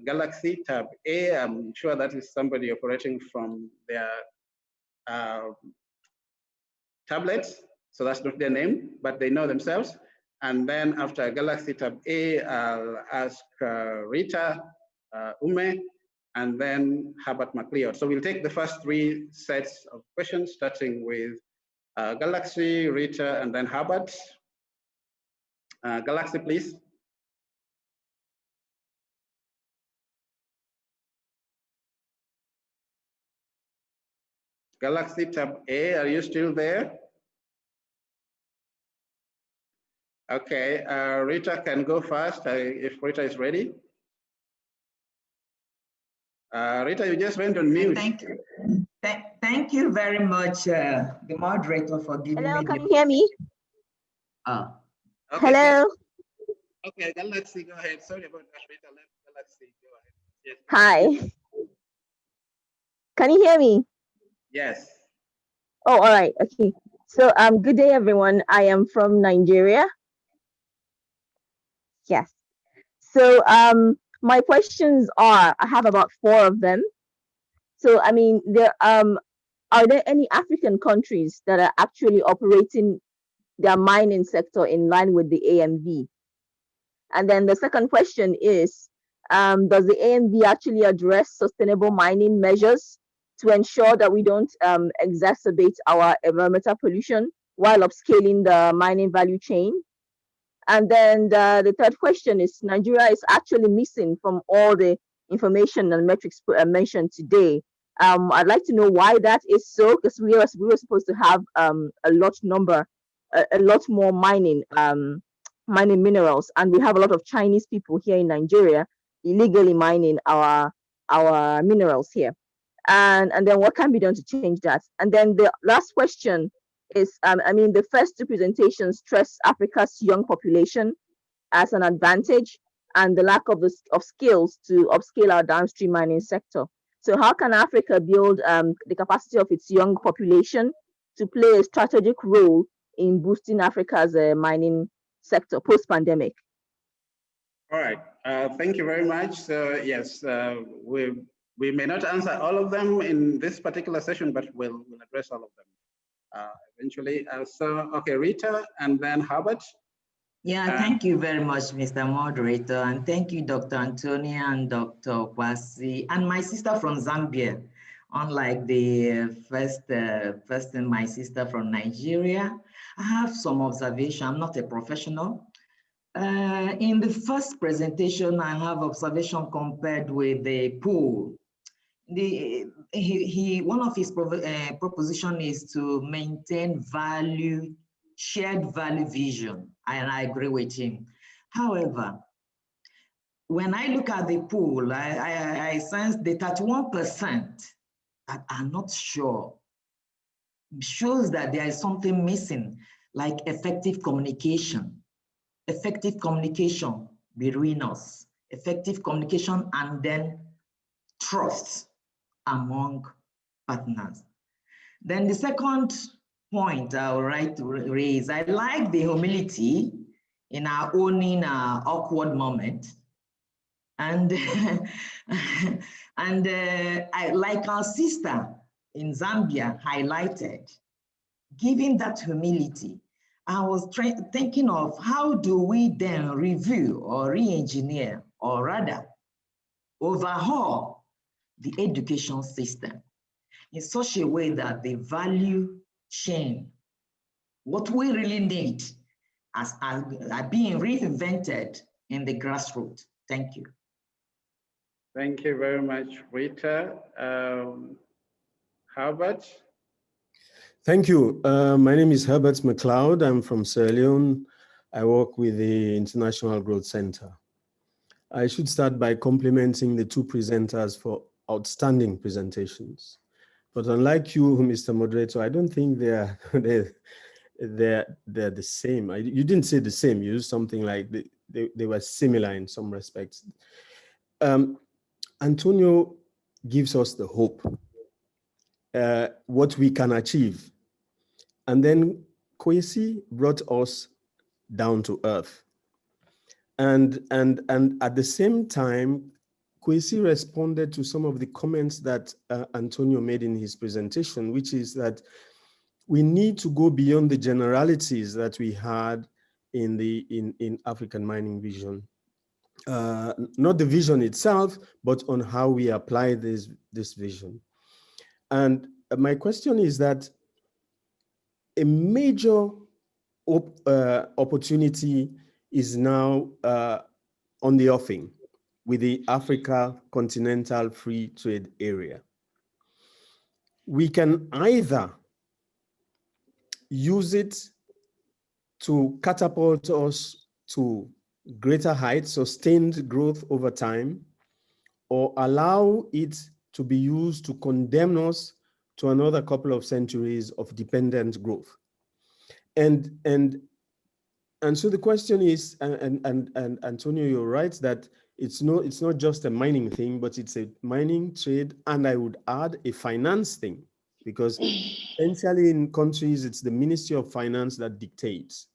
Galaxy Tab A. I'm sure that is somebody operating from their tablets. So that's not their name, but they know themselves. And then after Galaxy Tab A, I'll ask Rita, Ume, and then Herbert McLeod. So we'll take the first three sets of questions, starting with Galaxy, Rita, and then Herbert. Galaxy, please. Galaxy Tab A, are you still there? Okay, Rita can go first if Rita is ready. Rita, you just went on mute. Thank you. Thank you very much, the moderator, for giving me. Hello, can you hear me? Okay, hello. So, okay, Galaxy, go ahead. Sorry about that, Rita. Let Galaxy go ahead. Yes. Hi. Can you hear me? Yes. Oh, all right. Okay. So, good day, everyone. I am from Nigeria. Yes. So, my questions are, I have about 4 of them. So, I mean, there are there any African countries that are actually operating their mining sector in line with the AMV? And then the second question is, does the AMV actually address sustainable mining measures to ensure that we don't exacerbate our environmental pollution while upscaling the mining value chain? And then the third question is, Nigeria is actually missing from all the information and metrics mentioned today. I'd like to know why that is so, because we were supposed to have a lot more mining minerals, and we have a lot of Chinese people here in Nigeria illegally mining our minerals here. And then what can be done to change that? And then the last question is, I mean, the first two presentations stress Africa's young population as an advantage and the lack of skills to upscale our downstream mining sector. So how can Africa build the capacity of its young population to play a strategic role in boosting Africa's mining sector post-pandemic? All right, thank you very much. So yes, we may not answer all of them in this particular session, but we'll address all of them eventually. So, okay, Rita and then Herbert. Yeah, thank you very much, Mr. Moderator, and thank you, Dr. Antonia and Dr. Kwasi, and my sister from Zambia, unlike the first my sister from Nigeria. I have some observation. I'm not a professional. In the first presentation, I have observation compared with the pool. One of his proposition is to maintain value, shared value vision, and I agree with him. However, when I look at the pool, I sense the 31% that are not sure shows that there is something missing, like effective communication between us, effective communication, and then trust among partners. Then the second point I would like to raise, I like the humility in our owning our awkward moment. And, I like our sister in Zambia highlighted, giving that humility. I was thinking of how do we then review or re-engineer, or rather overhaul the education system in such a way that the value chain, what we really need, are being reinvented in the grassroots. Thank you. Thank you very much, Rita. Herbert? Thank you. My name is Herbert McLeod. I'm from Sierra Leone. I work with the International Growth Center. I should start by complimenting the two presenters for outstanding presentations. But unlike you, Mr. Moderator, I don't think they're the same. You didn't say the same. You used something like they were similar in some respects. Antonio gives us the hope, what we can achieve. And then Kwesi brought us down to earth. And at the same time, Kwesi responded to some of the comments that Antonio made in his presentation, which is that we need to go beyond the generalities that we had in African Mining Vision. Not the vision itself, but on how we apply this vision. And my question is that a major opportunity is now on the offing with the Africa Continental Free Trade Area. We can either use it to catapult us to greater heights, sustained growth over time, or allow it to be used to condemn us to another couple of centuries of dependent growth. And so the question is, and Antonio, you're right that it's not just a mining thing, but it's a mining, trade, and I would add a finance thing, because essentially in countries, it's the Ministry of Finance that dictates.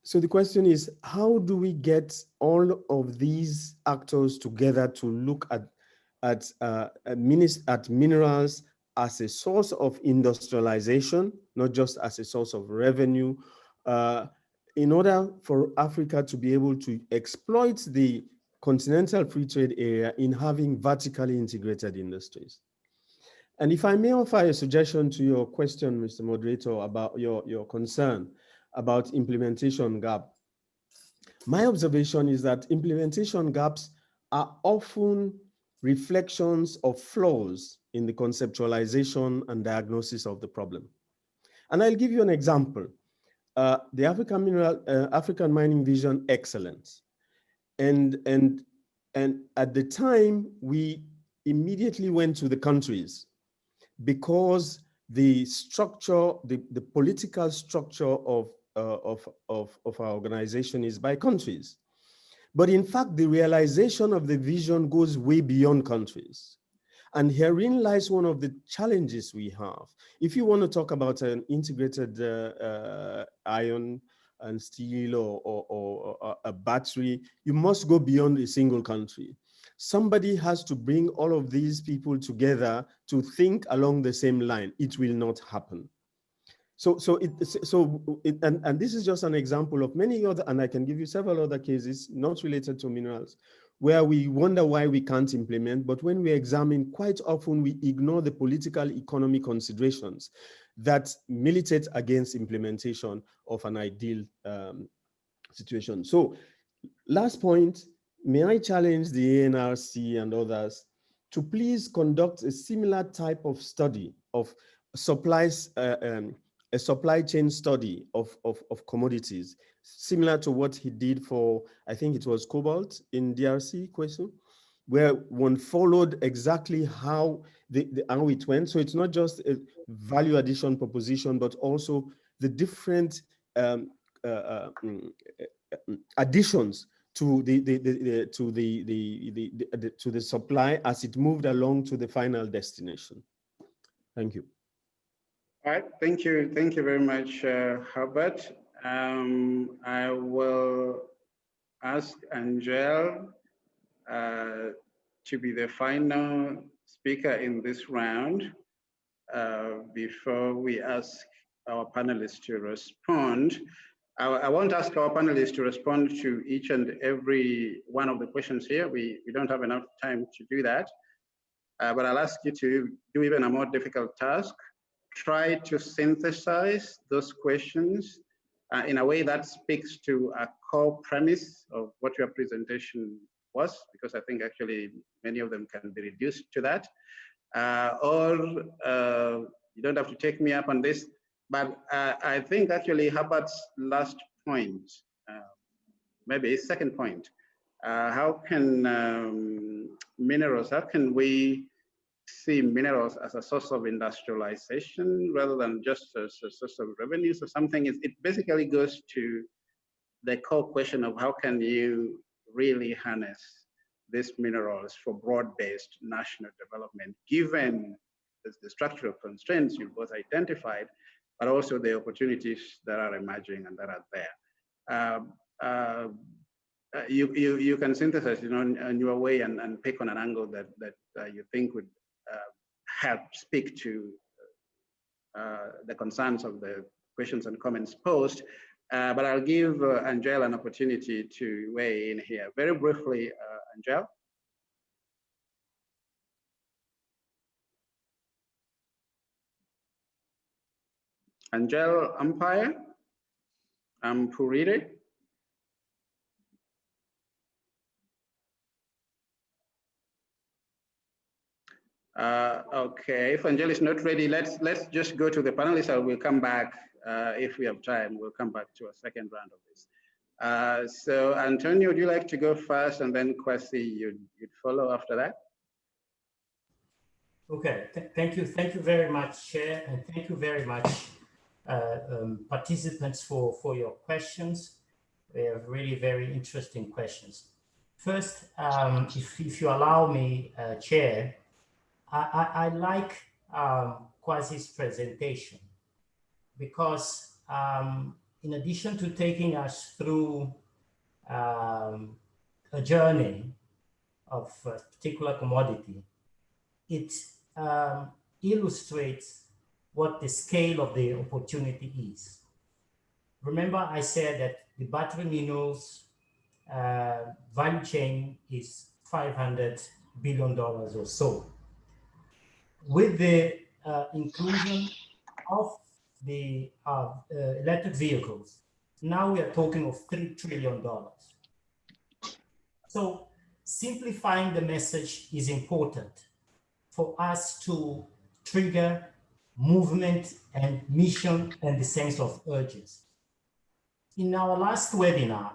So the question is, how do we get all of these actors together to look at minerals as a source of industrialization, not just as a source of revenue, in order for Africa to be able to exploit the continental free trade area in having vertically integrated industries? And if I may offer a suggestion to your question, Mr. Moderator, about your concern about implementation gap. My observation is that implementation gaps are often reflections of flaws in the conceptualization and diagnosis of the problem. And I'll give you an example. The African Mining Vision Excellence. And at the time, we immediately went to the countries because the structure, the political structure of our organization is by countries. But in fact, the realization of the vision goes way beyond countries. And herein lies one of the challenges we have. If you want to talk about an integrated iron and steel or a battery, you must go beyond a single country. Somebody has to bring all of these people together to think along the same line. It will not happen. And this is just an example of many other, and I can give you several other cases not related to minerals, where we wonder why we can't implement, but when we examine, quite often we ignore the political economy considerations that militate against implementation of an ideal situation. So last point, may I challenge the ANRC and others to please conduct a similar type of study of supplies, a supply chain study of commodities, similar to what he did for, I think it was cobalt in DRC question, where one followed exactly how how it went. So it's not just a value addition proposition, but also the different additions to the supply as it moved along to the final destination. Thank you. All right, thank you very much, Herbert. I will ask Angel to be the final speaker in this round before we ask our panelists to respond. I won't ask our panelists to respond to each and every one of the questions here. We don't have enough time to do that. But I'll ask you to do even a more difficult task. Try to synthesize those questions in a way that speaks to a core premise of what your presentation was, because I think actually many of them can be reduced to that. Or you don't have to take me up on this, but I think actually Herbert's last point, maybe his second point, how can minerals, how can we see minerals as a source of industrialization rather than just as a source of revenues or something? It basically goes to the core question of how can you really harness these minerals for broad-based national development, given the structural constraints you both identified, but also the opportunities that are emerging and that are there. You can synthesize, in your way and pick on an angle that you think would help speak to the concerns of the questions and comments posed. But I'll give Angel an opportunity to weigh in here. Very briefly, Angel. Angel Umpire, Purire. Okay, if Angel is not ready, let's just go to the panelists. I will come back if we have time. We'll come back to a second round of this. So Antonio, would you like to go first, and then Kwasi, you'd follow after that? Okay, thank you very much, Chair, and thank you very much, participants, for your questions. They are really very interesting questions. First, if you allow me, Chair, I like Kwasi's presentation because in addition to taking us through a journey of a particular commodity, it illustrates what the scale of the opportunity is. Remember, I said that the battery minerals value chain is $500 billion or so. With the inclusion of the electric vehicles, now we are talking of $3 trillion. So simplifying the message is important for us to trigger movement and mission and the sense of urgency. In our last webinar,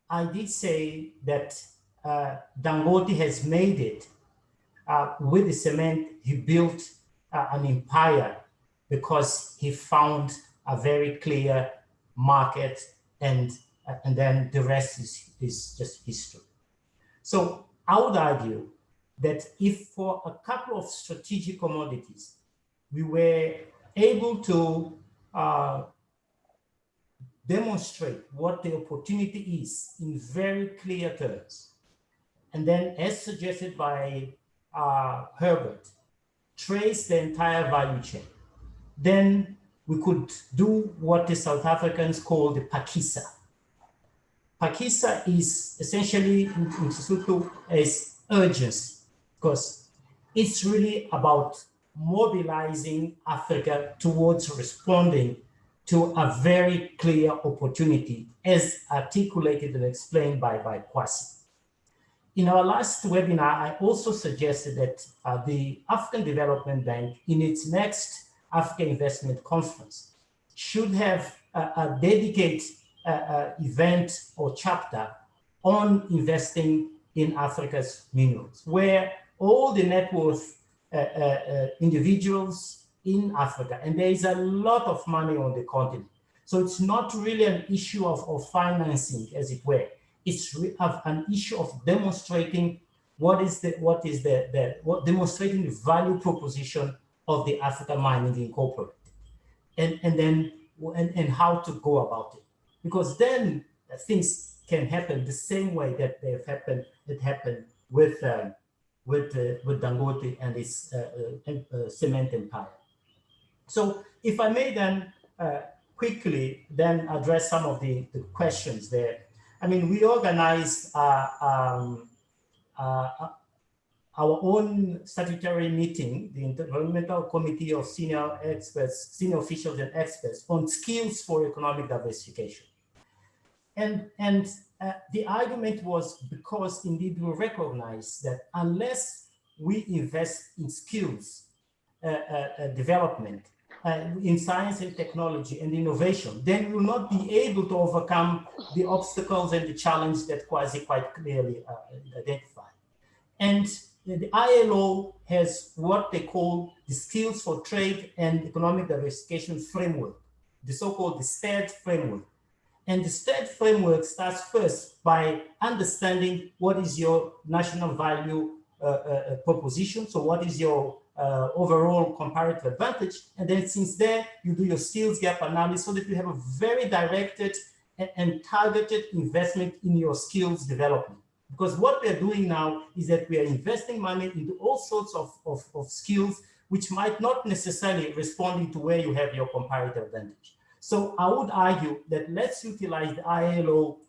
I did say that Dangote has made it with the cement, he built an empire because he found a very clear market, and then the rest is just history. So I would argue that if for a couple of strategic commodities, we were able to demonstrate what the opportunity is in very clear terms, and then as suggested by Herbert, trace the entire value chain, then we could do what the South Africans call the Pakisa. Pakisa is essentially in Sesotho as urgency, because it's really about mobilizing Africa towards responding to a very clear opportunity as articulated and explained by Kwasi. In our last webinar, I also suggested that the African Development Bank in its next Africa Investment Conference should have a dedicated event or chapter on investing in Africa's minerals, where all the net worth individuals in Africa, and there is a lot of money on the continent. So it's not really an issue of financing, as it were. It's an issue of demonstrating demonstrating the value proposition of the African Mining Incorporated, and how to go about it. Because then things can happen the same way that happened with Dangote and its cement empire. So if I may then quickly then address some of the questions there. I mean, we organized our own statutory meeting, the Intergovernmental Committee of Senior Officials and Experts on Skills for Economic Diversification. And the argument was because indeed we recognize that unless we invest in skills development, in science and technology and innovation, then we will not be able to overcome the obstacles and the challenge that Kwasi quite clearly identified. And the ILO has what they call the Skills for Trade and Economic Diversification Framework, the so-called the STED framework. And the STED framework starts first by understanding what is your national value proposition. So what is your overall comparative advantage? And then since there, you do your skills gap analysis so that you have a very directed and targeted investment in your skills development. Because what we are doing now is that we are investing money into all sorts of skills which might not necessarily respond to where you have your comparative advantage. So I would argue that let's utilize the ILO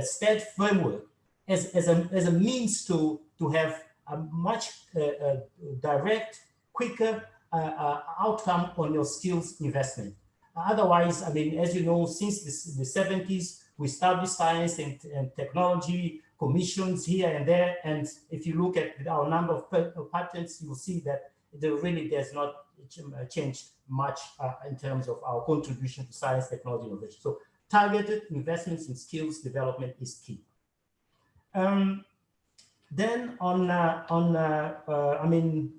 STED framework as a means to have a much direct, quicker outcome on your skills investment. Otherwise, I mean, as you know, since the 70s, we established science and technology commissions here and there. And if you look at our number of patents, you will see that there really does not change much in terms of our contribution to science, technology, innovation. So targeted investments in skills development is key. Then I mean,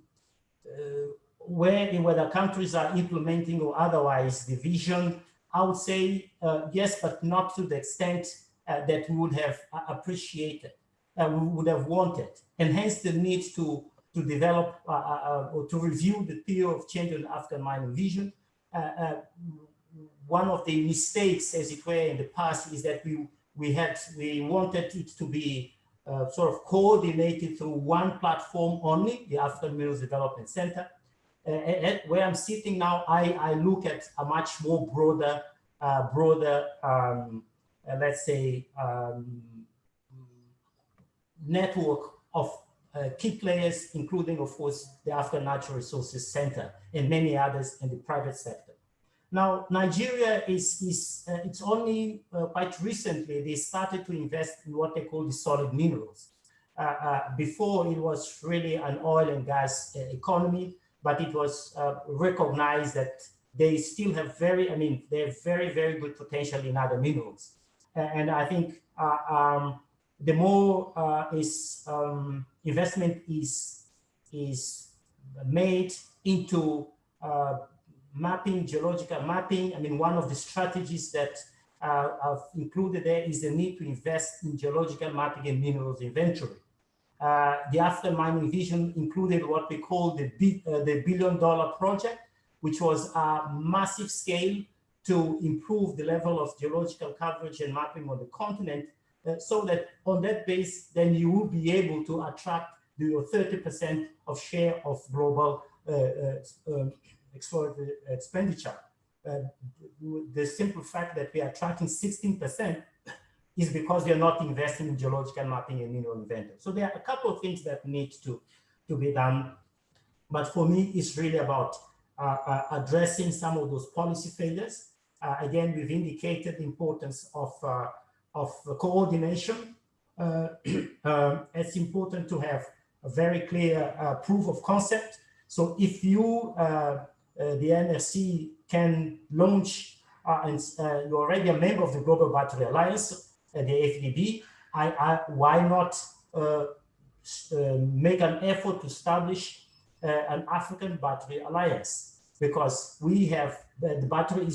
whether countries are implementing or otherwise the vision, I would say yes, but not to the extent that we would have appreciated, we would have wanted, and hence the need to develop or to review the theory of change in the African mining vision. One of the mistakes, as it were, in the past is that we wanted it to be sort of coordinated through one platform only, the African Minerals Development Center. Where I'm sitting now, I look at a much more broader, let's say, network of key players, including, of course, the African Natural Resources Center and many others in the private sector. Now, Nigeria it's only quite recently they started to invest in what they call the solid minerals. Before, it was really an oil and gas economy, but it was recognized that they still have they have very, very good potential in other minerals. And I think the more investment is is made into mapping, geological mapping. I mean, one of the strategies that I've included there is the need to invest in geological mapping and minerals inventory. The African Mining Vision included what we call the billion-dollar project, which was a massive scale to improve the level of geological coverage and mapping on the continent, so that on that base, then you will be able to attract your 30% of share of global expenditure. The simple fact that we are tracking 16% is because we are not investing in geological mapping and mineral inventory. So there are a couple of things that need to be done. But for me, it's really about addressing some of those policy failures. Again, we've indicated the importance of coordination. It's important to have a very clear proof of concept. So if you, the NRC, can launch, and you're already a member of the Global Battery Alliance, the FDB, why not make an effort to establish an African Battery Alliance? Because we have, the Battery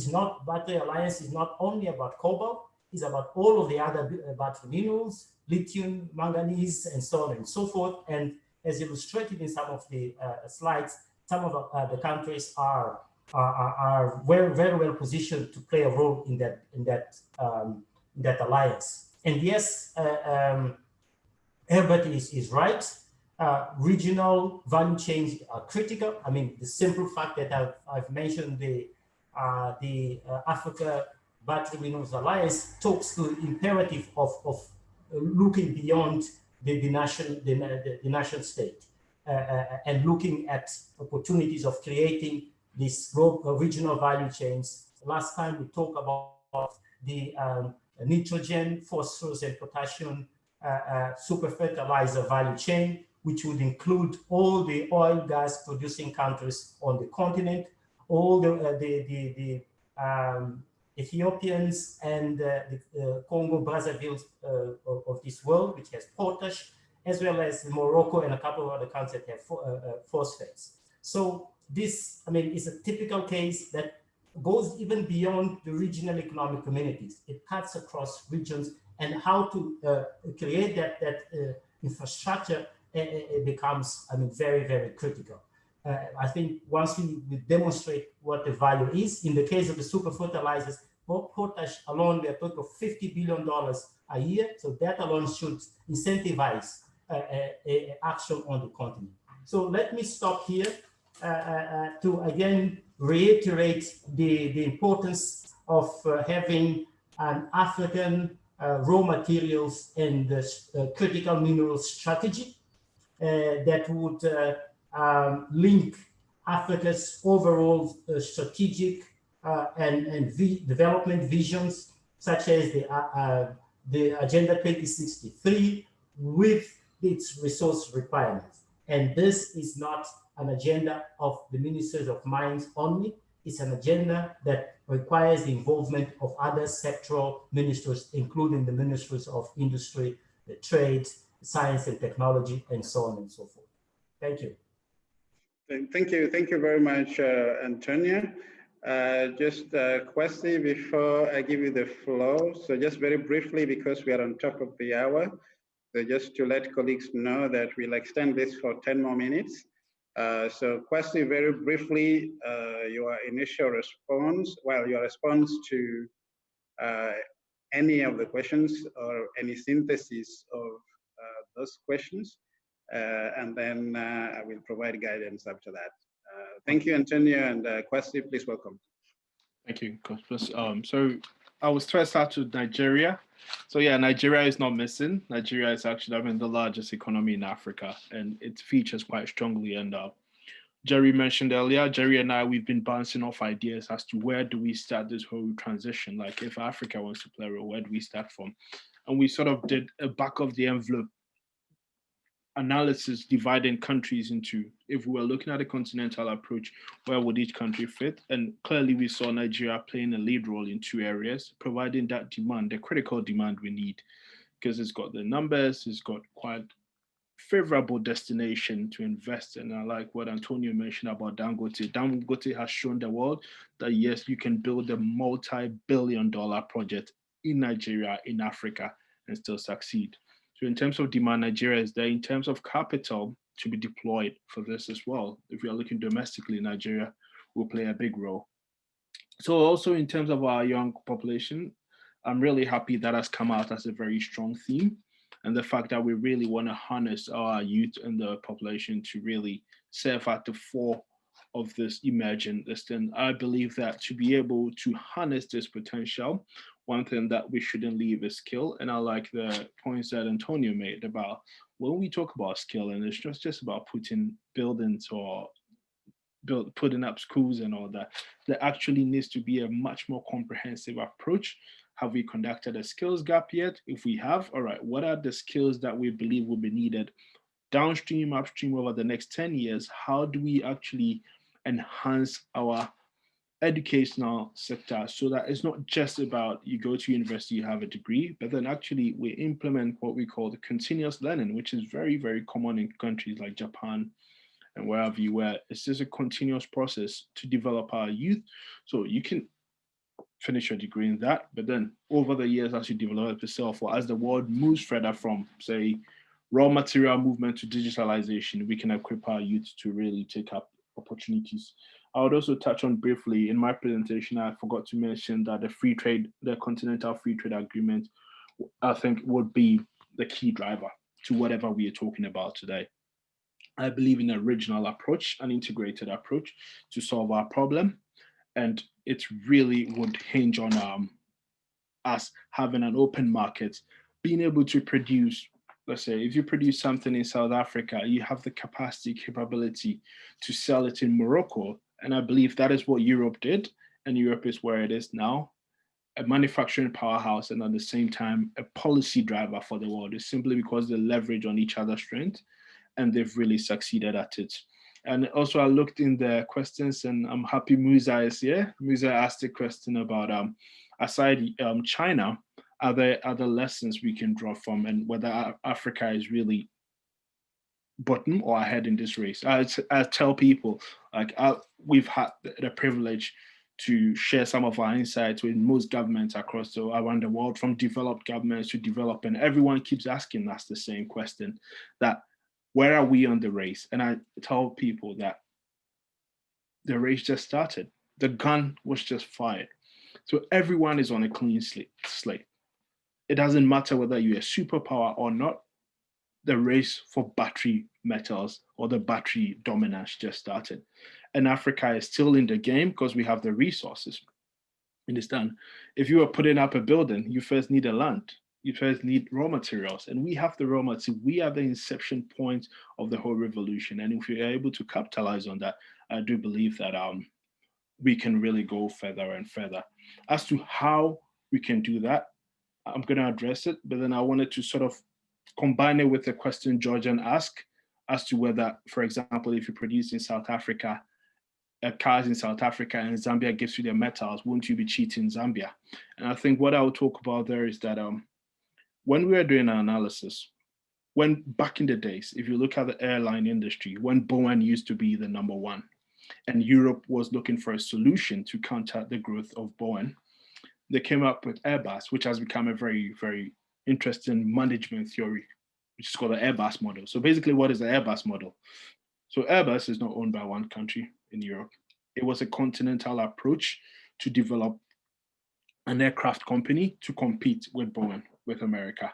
Alliance is not only about cobalt, it's about all of the other battery minerals, lithium, manganese, and so on and so forth. And as illustrated in some of the slides, some of the countries are very, very well positioned to play a role in that alliance. And yes, Herbert is right. Regional value chains are critical. I mean, the simple fact that I've mentioned the Africa Battery Minerals Alliance talks to the imperative of looking beyond the nation state and looking at opportunities of creating these regional value chains. Last time we talked about the nitrogen, phosphorus, and potassium super fertilizer value chain, which would include all the oil gas producing countries on the continent, all the Ethiopians and the Congo Brazzaville of this world, which has potash, as well as Morocco and a couple of other countries that have phosphates. So this, I mean, is a typical case that goes even beyond the regional economic communities. It cuts across regions, and how to create that infrastructure becomes, I mean, very, very critical. I think once we demonstrate what the value is, in the case of the super fertilizers, potash alone, we are talking of $50 billion a year. So that alone should incentivize action on the continent. So let me stop here to again reiterate the importance of having an African raw materials and critical minerals strategy that would link Africa's overall strategic and development visions, such as the Agenda 2063, with its resource requirements. And this is not an agenda of the ministers of mines only. It's an agenda that requires the involvement of other sectoral ministers, including the ministries of industry, the trade, science and technology, and so on and so forth. Thank you. Thank you very much, Antonio. Just a question before I give you the floor. So just very briefly, because we are on top of the hour, so just to let colleagues know that we'll extend this for 10 more minutes. So question very briefly, your initial response, well, your response to any of the questions or any synthesis of those questions, and then I will provide guidance after that. Thank you, Antonio, and Kwasi, please welcome. Thank you, Coach. So I was stressed out to Nigeria. So yeah, Nigeria is not missing. Nigeria is actually, I mean, the largest economy in Africa, and it features quite strongly. And Jerry mentioned earlier, Jerry and I, we've been bouncing off ideas as to where do we start this whole transition? Like if Africa wants to play a role, where do we start from? And we sort of did a back of the envelope analysis, dividing countries into, if we were looking at a continental approach, where would each country fit? And clearly we saw Nigeria playing a lead role in two areas, providing that demand, the critical demand we need, because it's got the numbers, it's got quite favorable destination to invest in. I like what Antonio mentioned about Dangote. Dangote has shown the world that yes, you can build a multi-billion-dollar project in Nigeria, in Africa, and still succeed. So in terms of demand, Nigeria is there. In terms of capital to be deployed for this as well, if we are looking domestically, Nigeria will play a big role. So also in terms of our young population, I'm really happy that has come out as a very strong theme. And the fact that we really want to harness our youth and the population to really serve at the fore of this emerging thing. I believe that to be able to harness this potential, one thing that we shouldn't leave is skill. And I like the points that Antonio made about when we talk about skill, and it's not just about putting buildings or putting up schools and all that. There actually needs to be a much more comprehensive approach. Have we conducted a skills gap yet? If we have, all right, what are the skills that we believe will be needed downstream, upstream over the next 10 years? How do we actually enhance our educational sector so that it's not just about you go to university, you have a degree, but then actually we implement what we call the continuous learning, which is very, very common in countries like Japan and wherever you were. It's just a continuous process to develop our youth. So you can finish your degree in that, but then over the years, as you develop yourself, or as the world moves further from, say, raw material movement to digitalization, we can equip our youth to really take up opportunities. I would also touch on briefly in my presentation, I forgot to mention that the Continental Free Trade Agreement, I think would be the key driver to whatever we are talking about today. I believe in a regional approach, an integrated approach to solve our problem. And it really would hinge on us having an open market, being able to produce, let's say, if you produce something in South Africa, you have the capability to sell it in Morocco. And I believe that is what Europe did. And Europe is where it is now, a manufacturing powerhouse, and at the same time, a policy driver for the world. It's simply because they leverage on each other's strength, and they've really succeeded at it. And also I looked in the questions, and I'm happy Musa is here. Musa asked a question about, aside China, are there other lessons we can draw from, and whether Africa is really bottom or ahead in this race? I tell people, like, we've had the privilege to share some of our insights with most governments around the world, from developed governments to developing. Everyone keeps asking us the same question, that where are we on the race? And I tell people that the race just started. The gun was just fired. So everyone is on a clean slate. It doesn't matter whether you're a superpower or not. The race for battery metals or the battery dominance just started. And Africa is still in the game because we have the resources. Understand? If you are putting up a building, you first need a land. You first need raw materials, and we have the raw materials. We are the inception point of the whole revolution. And if we are able to capitalize on that, I do believe that we can really go further and further. As to how we can do that, I'm going to address it, but then I wanted to sort of combine it with the question Georgian asked as to whether, for example, if you produce in South Africa, cars in South Africa and Zambia gives you the metals, won't you be cheating Zambia? And I think what I will talk about there is that when we were doing an analysis, when back in the days, if you look at the airline industry, when Boeing used to be the number one, and Europe was looking for a solution to counter the growth of Boeing, they came up with Airbus, which has become a very, very interesting management theory, which is called the Airbus model. So basically, what is the Airbus model? So Airbus is not owned by one country in Europe. It was a continental approach to develop an aircraft company to compete with Boeing, with America.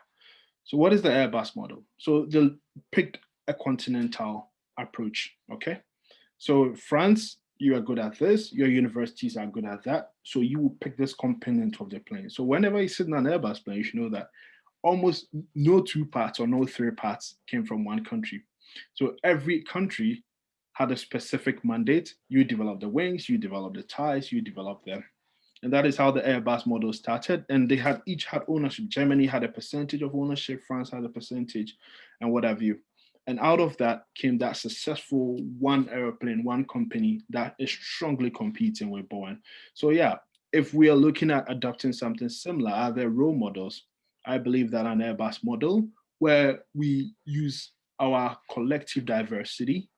So what is the Airbus model? So they picked a continental approach, okay? So France, you are good at this, your universities are good at that, so you will pick this component of the plane. So whenever you sit in an Airbus plane, you should know that almost no two parts or no three parts came from one country. So every country had a specific mandate. You develop the wings, you develop the ties, you develop them. And that is how the Airbus model started. And they had each had ownership. Germany had a percentage of ownership, France had a percentage, and what have you. And out of that came that successful one airplane, one company that is strongly competing with Boeing. So yeah, if we are looking at adopting something similar, are there role models? I believe that an Airbus model where we use our collective diversity,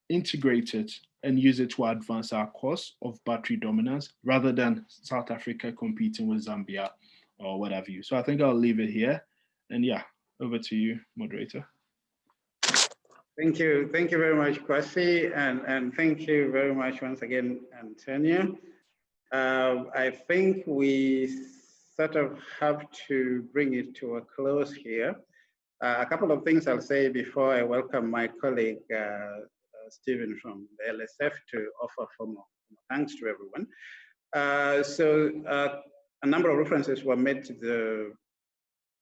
integrate it, and use it to advance our cause of battery dominance rather than South Africa competing with Zambia or what have you. So I think I'll leave it here. And yeah, over to you, moderator. Thank you very much, Kwasi, and thank you very much once again, Antonio. I think we sort of have to bring it to a close here. A couple of things I'll say before I welcome my colleague, Stephen from the LSF, to offer formal thanks to everyone. A number of references were made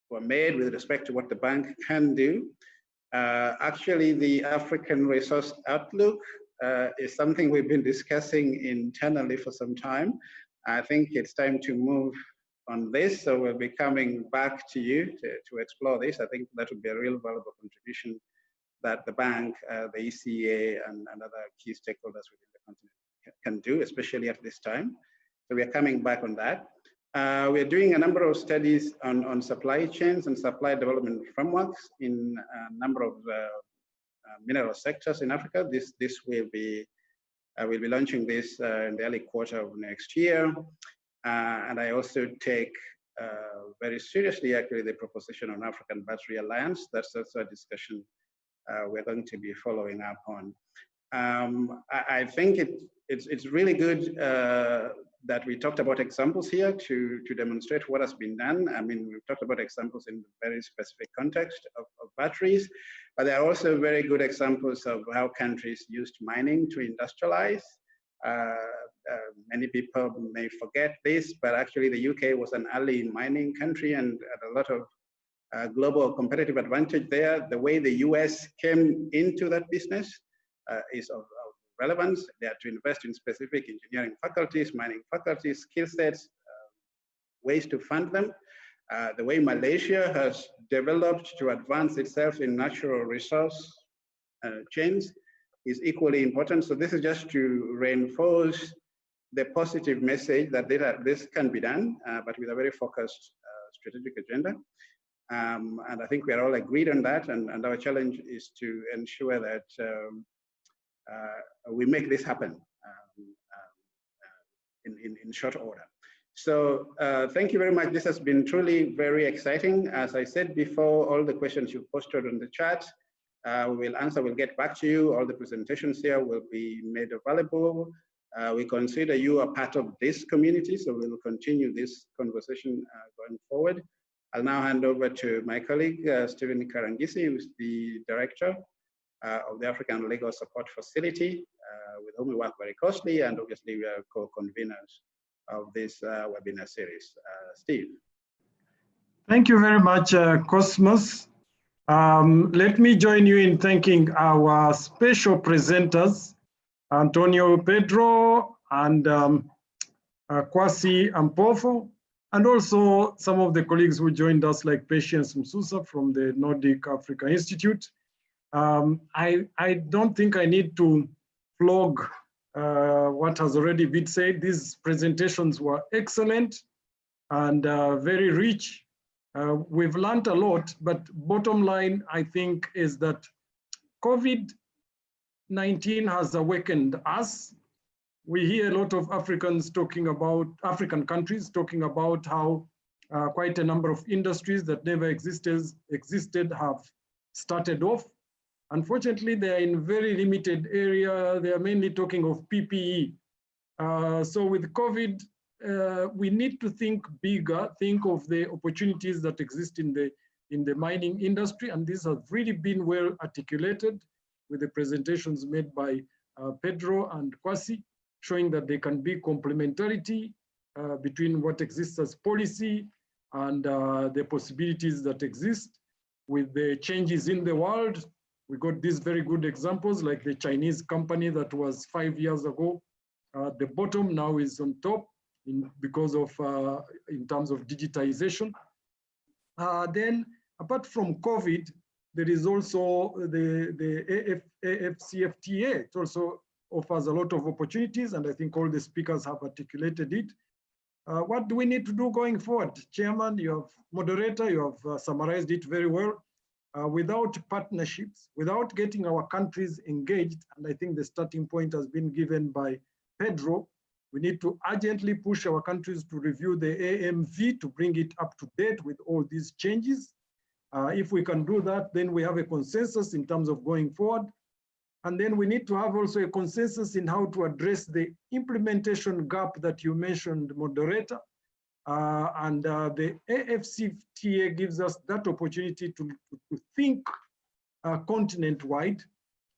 with respect to what the bank can do. Actually, the African Resource Outlook is something we've been discussing internally for some time. I think it's time to move on this, so we'll be coming back to you to explore this. I think that would be a real valuable contribution that the bank, the ECA, and other key stakeholders within the continent can do, especially at this time. So we are coming back on that. We are doing a number of studies on supply chains and supply development frameworks in a number of mineral sectors in Africa. This will be, we'll be launching this in the early quarter of next year. And I also take very seriously, actually, the proposition on African Battery Alliance. That's also a discussion we're going to be following up on. I think it's really good that we talked about examples here to demonstrate what has been done. I mean, we've talked about examples in very specific context of batteries, but there are also very good examples of how countries used mining to industrialize. Many people may forget this, but actually the UK was an early mining country and had a lot of global competitive advantage there. The way the US came into that business is of relevance. They had to invest in specific engineering faculties, mining faculties, skill sets, ways to fund them. The way Malaysia has developed to advance itself in natural resource chains is equally important. So this is just to reinforce the positive message that this can be done, but with a very focused strategic agenda. And I think we are all agreed on that. And our challenge is to ensure that we make this happen in short order. So thank you very much. This has been truly very exciting. As I said before, all the questions you posted on the chat, we will answer, we'll get back to you. All the presentations here will be made available. We consider you a part of this community, so we'll continue this conversation going forward. I'll now hand over to my colleague, Stephen Karangisi, who's the director of the African Legal Support Facility, with whom we work very closely, and obviously we are co-conveners of this webinar series. Steve. Thank you very much, Cosmos. Let me join you in thanking our special presenters, Antonio Pedro and Kwasi Ampofo, and also some of the colleagues who joined us, like Patience Msusa from the Nordic Africa Institute. I don't think I need to flog what has already been said. These presentations were excellent and very rich. We've learned a lot, but bottom line, I think, is that COVID-19 has awakened us. We hear a lot of Africans talking about, African countries talking about how quite a number of industries that never existed have started off. Unfortunately, they are in very limited area. They are mainly talking of PPE. So with COVID, we need to think bigger, think of the opportunities that exist in the mining industry, and these have really been well articulated with the presentations made by Pedro and Kwasi, showing that there can be complementarity between what exists as policy and the possibilities that exist with the changes in the world. We got these very good examples, like the Chinese company that was 5 years ago at the bottom, now is on top because of, in terms of digitization. Then, apart from COVID, there is also the AFCFTA. It also offers a lot of opportunities, and I think all the speakers have articulated it. What do we need to do going forward? Chairman, you have moderator, you have summarized it very well. without partnerships, without getting our countries engaged, and I think the starting point has been given by Pedro, we need to urgently push our countries to review the AMV to bring it up to date with all these changes. If we can do that, then we have a consensus in terms of going forward. And then we need to have also a consensus in how to address the implementation gap that you mentioned, moderator. The AFCFTA gives us that opportunity to think continent-wide,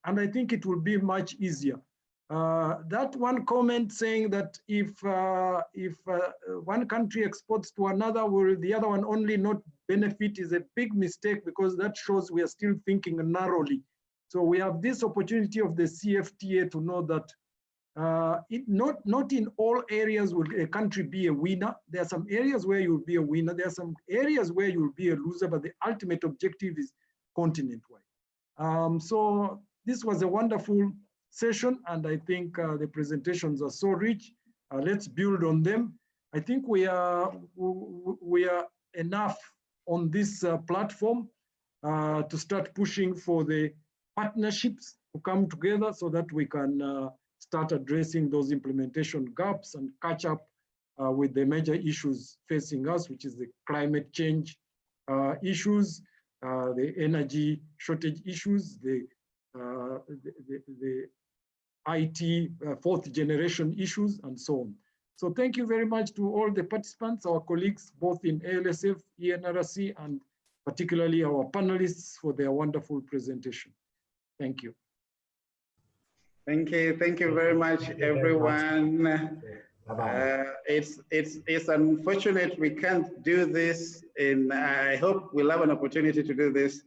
and I think it will be much easier. That one comment saying that if one country exports to another, will the other one only not benefit is a big mistake, because that shows we are still thinking narrowly. So we have this opportunity of the CFTA to know that not in all areas will a country be a winner. There are some areas where you'll be a winner. There are some areas where you'll be a loser, but the ultimate objective is continent-wide. So this was a wonderful session, and I think the presentations are so rich. Let's build on them. I think we are enough on this platform to start pushing for the partnerships to come together so that we can start addressing those implementation gaps and catch up with the major issues facing us, which is the climate change issues, the energy shortage issues, the IT fourth generation issues, and so on. So thank you very much to all the participants, our colleagues, both in ALSF, ENRC, and particularly our panelists for their wonderful presentation. Thank you. Thank you very much, everyone. It's unfortunate we can't do this I hope we'll have an opportunity to do this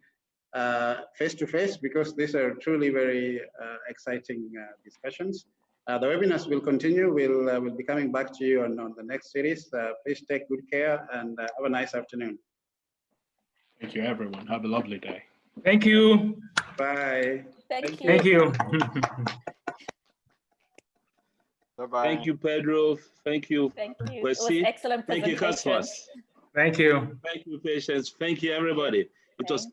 face to face, because these are truly very exciting discussions. The webinars will continue. We'll be coming back to you on the next series. Please take good care and have a nice afternoon. Thank you, everyone. Have a lovely day. Thank you. Bye. Thank you. Thank you. Bye-bye. Thank you, Pedro. Thank you. Thank you. It was excellent presentation. Thank you, Cosmos. Thank you. Thank you, Patience. Thank you, everybody. It was